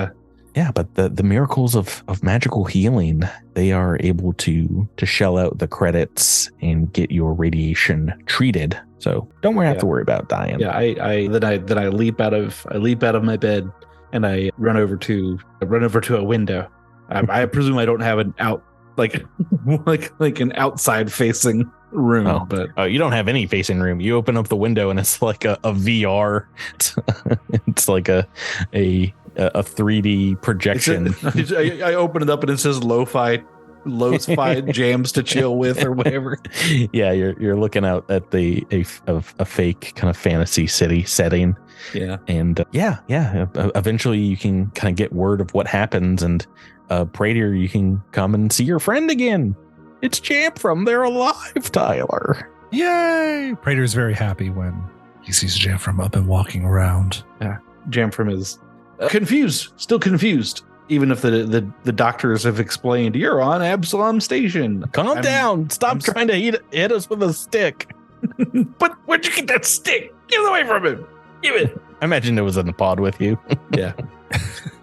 but the miracles of magical healing, they are able to shell out the credits and get your radiation treated. So don't have to worry about dying. Yeah, I leap out of my bed, and I run over to a window. I presume I don't have an out like an outside facing room, but you don't have any facing room. You open up the window and it's like a VR. It's like a 3D projection. I open it up and it says lo-fi jams to chill with, or whatever. Yeah, you're looking out at a fake kind of fantasy city setting. Yeah, and eventually you can kind of get word of what happens, and Praedir, you can come and see your friend again. It's Jamphram. They're alive, Tyler. Yay! Praedir's very happy when he sees Jamphram up and walking around. Yeah, Jamphram is still confused, even if the doctors have explained you're on Absalom Station. Calm down. Stop trying to hit us with a stick. But where'd you get that stick? Get away from him. Give it. I imagine it was in the pod with you. Yeah.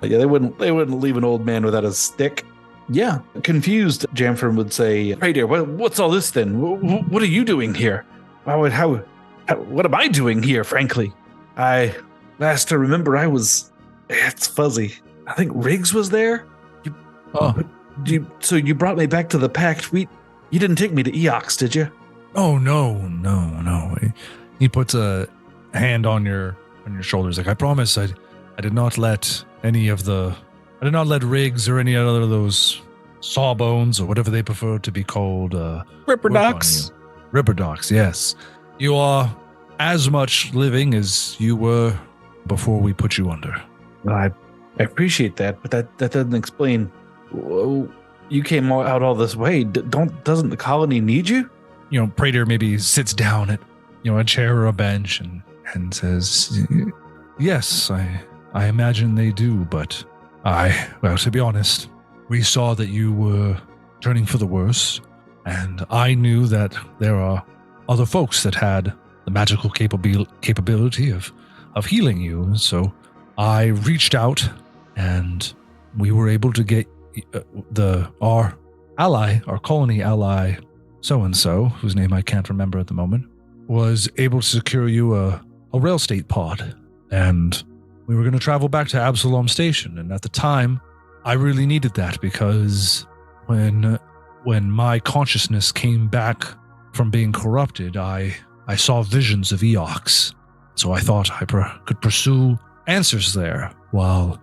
Yeah, they wouldn't leave an old man without a stick. Yeah, confused, Jamphram would say, Praedir, what's all this then? What are you doing here? What am I doing here, frankly? Last I remember, it's fuzzy. I think Riggs was there? So you brought me back to the Pact. You didn't take me to Eox, did you? Oh, no. He puts a hand on your shoulders. Like, I promise I did not let Riggs or any other of those sawbones or whatever they prefer to be called. Ripperdocs. Ripperdocs, yes. You are as much living as you were before we put you under. Well, I appreciate that, but that doesn't explain. Whoa, you came out all this way. Doesn't the colony need you? Praedir maybe sits down at a chair or a bench and says, "Yes, I imagine they do, but to be honest, we saw that you were turning for the worse, and I knew that there are other folks that had the magical capability of healing you, so I reached out, and we were able to get our colony ally, so-and-so, whose name I can't remember at the moment, was able to secure you a rail state pod, and we were going to travel back to Absalom Station, and at the time, I really needed that because when my consciousness came back from being corrupted, I saw visions of Eox, so I thought I could pursue answers there while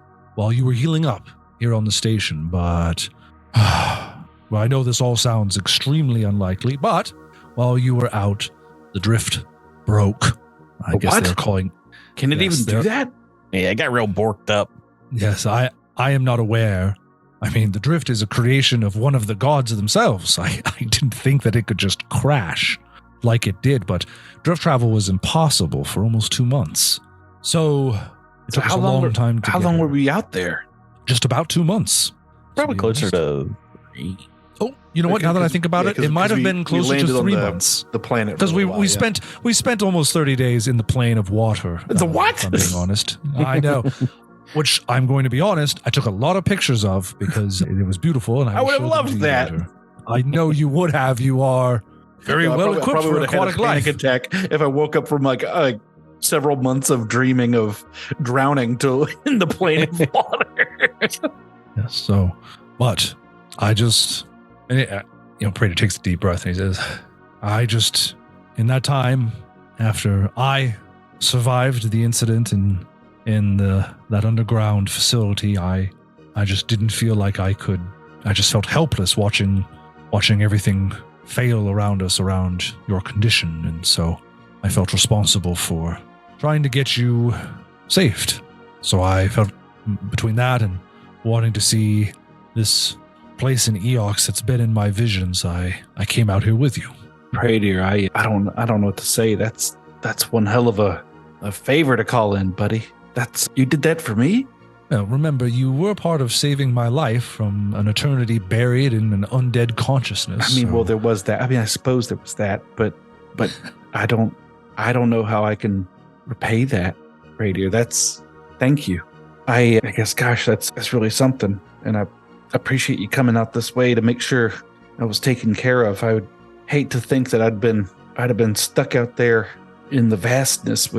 you were healing up here on the station, but well, I know this all sounds extremely unlikely, but while you were out, the drift broke. I guess they're calling. Can it even do that? Yeah, it got real borked up. Yes, I am not aware. I mean, the drift is a creation of one of the gods themselves. I didn't think that it could just crash like it did, but drift travel was impossible for almost 2 months. So it took us a long time to How long were we out there? Just about 2 months. Probably closer to 3. Oh, you know what? Now that I think about it might have been closer to 3 months. The planet, because we spent almost 30 days in the plane of water. The what? If I'm being honest, I know. Which I'm going to be honest, I took a lot of pictures of because it was beautiful, and I would have loved that. Later. I know you would have. You are very well equipped for aquatic life. Panic attack if I woke up from like several months of dreaming of drowning to in the plane of water. Yes. So, but I just. Praedir takes a deep breath and he says, in that time, after I survived the incident in that underground facility, I just didn't feel like I could. I just felt helpless watching everything fail around us, around your condition, and so I felt responsible for trying to get you saved. So I felt between that and wanting to see this place in Eox that's been in my visions, I came out here with you. Praedir, I don't know what to say. That's one hell of a favor to call in, buddy. You did that for me? Well, remember, you were part of saving my life from an eternity buried in an undead consciousness. I mean, well, there was that. I mean, I suppose there was that, but I don't know how I can repay that, Praedir. Thank you. I guess, gosh, that's really something, and I appreciate you coming out this way to make sure I was taken care of. I would hate to think that I'd have been stuck out there in the vastness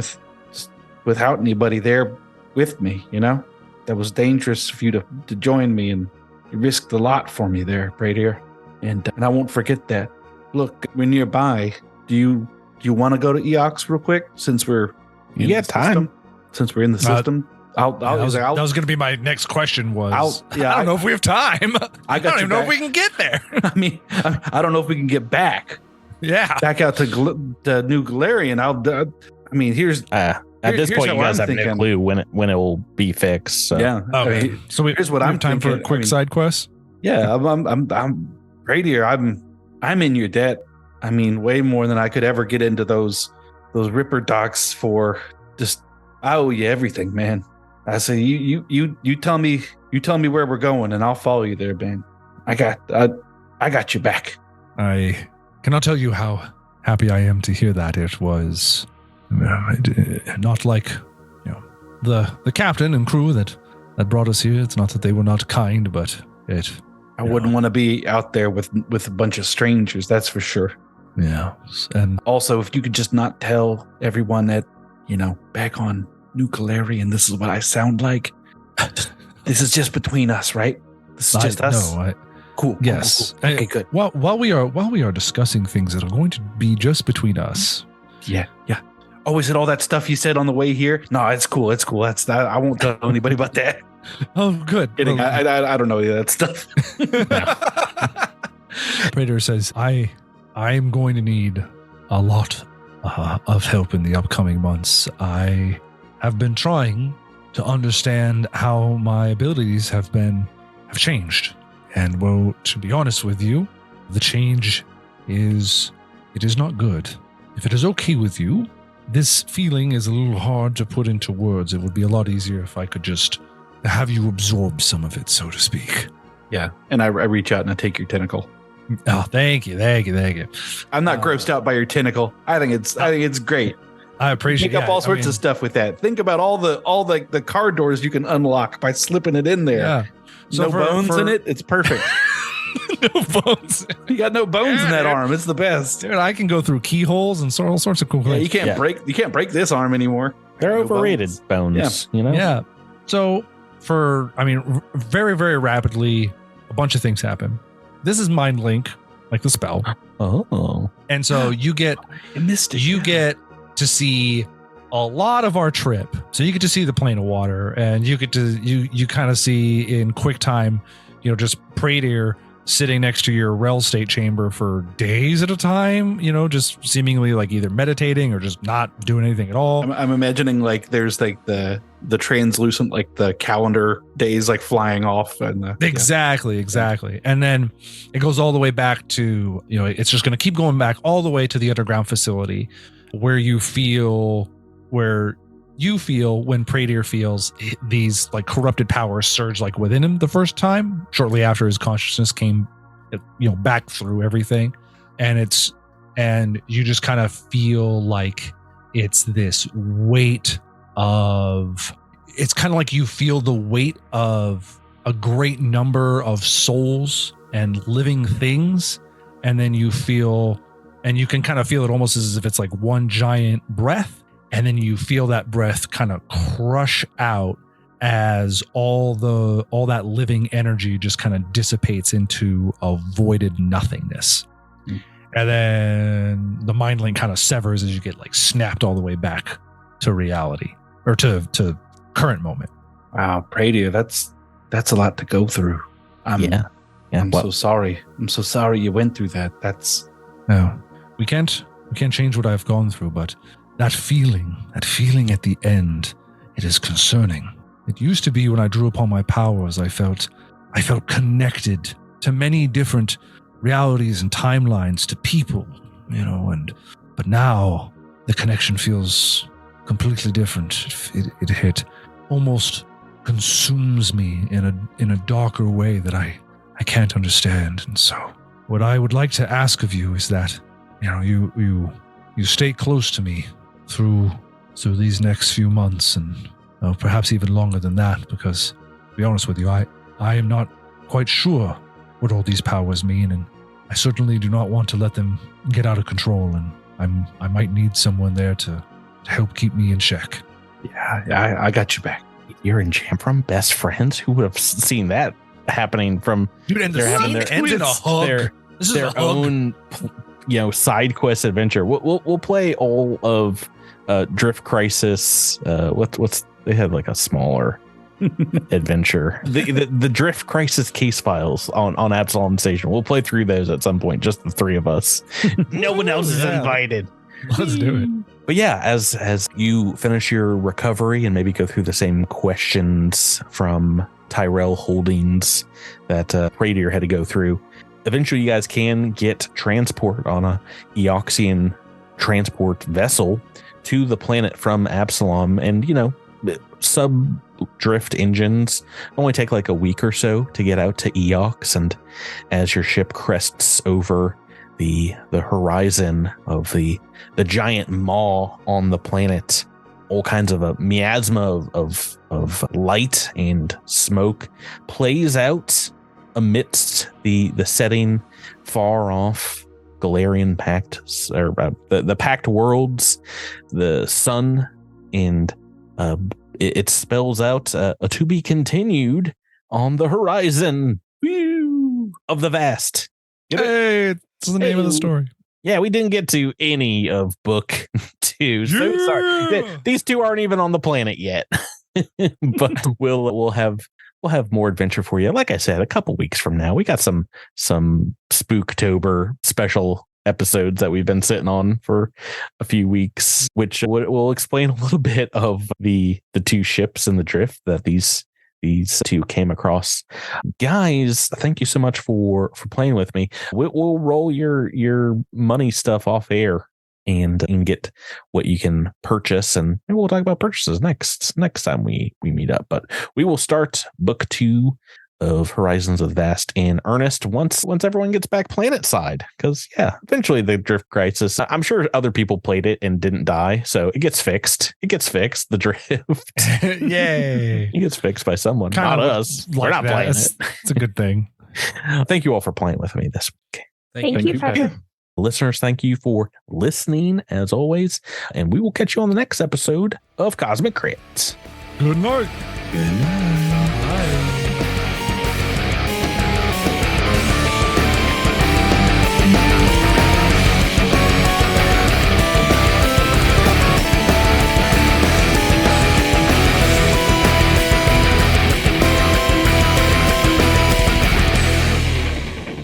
without anybody there with me, That was dangerous for you to join me, and you risked a lot for me there, Praedir. And I won't forget that. Look, we're nearby. Do you want to go to Eox real quick since we're in the system? Since we're in the system? That was going to be my next question. I don't know if we have time. I don't even know if we can get there. I mean, I don't know if we can get back. Yeah, back out to New Galarian. I mean, here's at this point, you guys have no clue when it will be fixed. So. Yeah. Okay. So here's what I'm time thinking. For a quick side quest. Yeah, I'm Praedir. I'm in your debt. I mean, way more than I could ever get into those Ripper docks for. Just I owe you everything, man. I say you tell me where we're going, and I'll follow you there, Ben. I got you back. I cannot tell you how happy I am to hear that. It was not like the captain and crew that brought us here. It's not that they were not kind, but I wouldn't want to be out there with a bunch of strangers. That's for sure. Yeah, and also if you could just not tell everyone that back on New Galarian, this is what I sound like. This is just between us, right? This is just us. No, cool. Yes. Cool. Okay, good. While we are discussing things that are going to be just between us. Yeah. Oh, is it all that stuff you said on the way here? No, it's cool. That's that. I won't tell anybody about that. Oh, good. Kidding. I don't know any of that stuff. Praedir says, I'm going to need a lot of help in the upcoming months. I have been trying to understand how my abilities have changed. And well, to be honest with you, the change is not good. If it is okay with you, this feeling is a little hard to put into words. It would be a lot easier if I could just have you absorb some of it, so to speak. Yeah. And I reach out and I take your tentacle. Oh, thank you. I'm not grossed out by your tentacle. I think it's great. I appreciate. Pick up all sorts of stuff with that. Think about all the car doors you can unlock by slipping it in there. Yeah. So no bones in it. It's perfect. No bones. You got no bones in that arm. It's the best. Dude, I can go through keyholes and all sorts of cool things. You can't break this arm anymore. They're overrated bones. You know? Yeah. So very, very rapidly, a bunch of things happen. This is Mind Link, like the spell. Oh. And so you get to see a lot of our trip. So you get to see the plane of water, and you kind of see in quick time, just Praedir sitting next to your rel state chamber for days at a time, just seemingly like either meditating or just not doing anything at all. I'm imagining like there's like the translucent, like the calendar days like flying off. And Exactly. And then it goes all the way back to, it's just going to keep going back all the way to the underground facility where you feel when Praedir feels these like corrupted powers surge like within him the first time, shortly after his consciousness came, back through everything. And you just kind of feel like it's this weight it's kind of like you feel the weight of a great number of souls and living things. And then you can kind of feel it almost as if it's like one giant breath. And then you feel that breath kind of crush out as all that living energy just kind of dissipates into a voided nothingness. Mm. And then the mind link kind of severs as you get like snapped all the way back to reality, or to current moment. Wow, Praedir, that's a lot to go through. I'm so sorry. I'm so sorry you went through that. No, we can't change what I've gone through, but that feeling at the end, it is concerning. It used to be when I drew upon my powers, I felt connected to many different realities and timelines, to people, but now the connection feels completely different. It almost consumes me in a darker way that I can't understand. And so what I would like to ask of you is that, you stay close to me through these next few months, and perhaps even longer than that, because to be honest with you, I am not quite sure what all these powers mean, and I certainly do not want to let them get out of control, and I might need someone there to help keep me in check. Yeah, I got you back. You're in Jamphram, best friends? Who would have seen that happening from they're having their own side quest adventure? We'll play all of Drift Crisis. They have like a smaller adventure. The Drift Crisis case files on Absalom Station. We'll play through those at some point, just the three of us. No one else is invited. Let's do it. But yeah, as you finish your recovery and maybe go through the same questions from Tyrell Holdings that Praedir had to go through, eventually you guys can get transport on a Eoxian transport vessel to the planet from Absalom. And, sub-drift engines only take like a week or so to get out to Eox. And as your ship crests over the horizon of the giant maw on the planet, all kinds of a miasma of light and smoke plays out amidst the setting far off Galarian Pact, or the Pact worlds, the sun, and it spells out a to be continued on the horizon of the vast. Hey, it's the name of the story. Yeah, we didn't get to any of book 2. So sorry. These two aren't even on the planet yet. But we'll have more adventure for you. Like I said, a couple weeks from now. We got some Spooktober special episodes that we've been sitting on for a few weeks, which will explain a little bit of the two ships in the drift that these two came across. Guys, thank you so much for playing with me. We'll roll your money stuff off air and get what you can purchase, and maybe we'll talk about purchases next time we meet up. But we will start book 2 of Horizons of the Vast in earnest once everyone gets back planet side, because eventually the drift crisis, I'm sure other people played it and didn't die, so it gets fixed. The drift Yay, it gets fixed by someone, not us. We're not playing it. It's a good thing. Thank you all for playing with me this week. Thank you, Pepper. Listeners, thank you for listening as always, and we will catch you on the next episode of Cosmic Crits. Good night. Good night.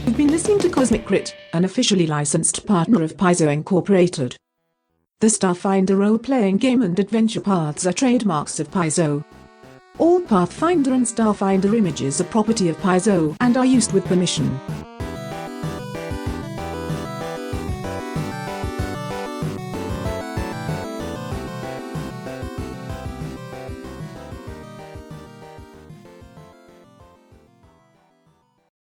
You've been listening to Cosmic Crit, an officially licensed partner of Paizo Incorporated. The Starfinder role-playing game and adventure paths are trademarks of Paizo. All Pathfinder and Starfinder images are property of Paizo and are used with permission.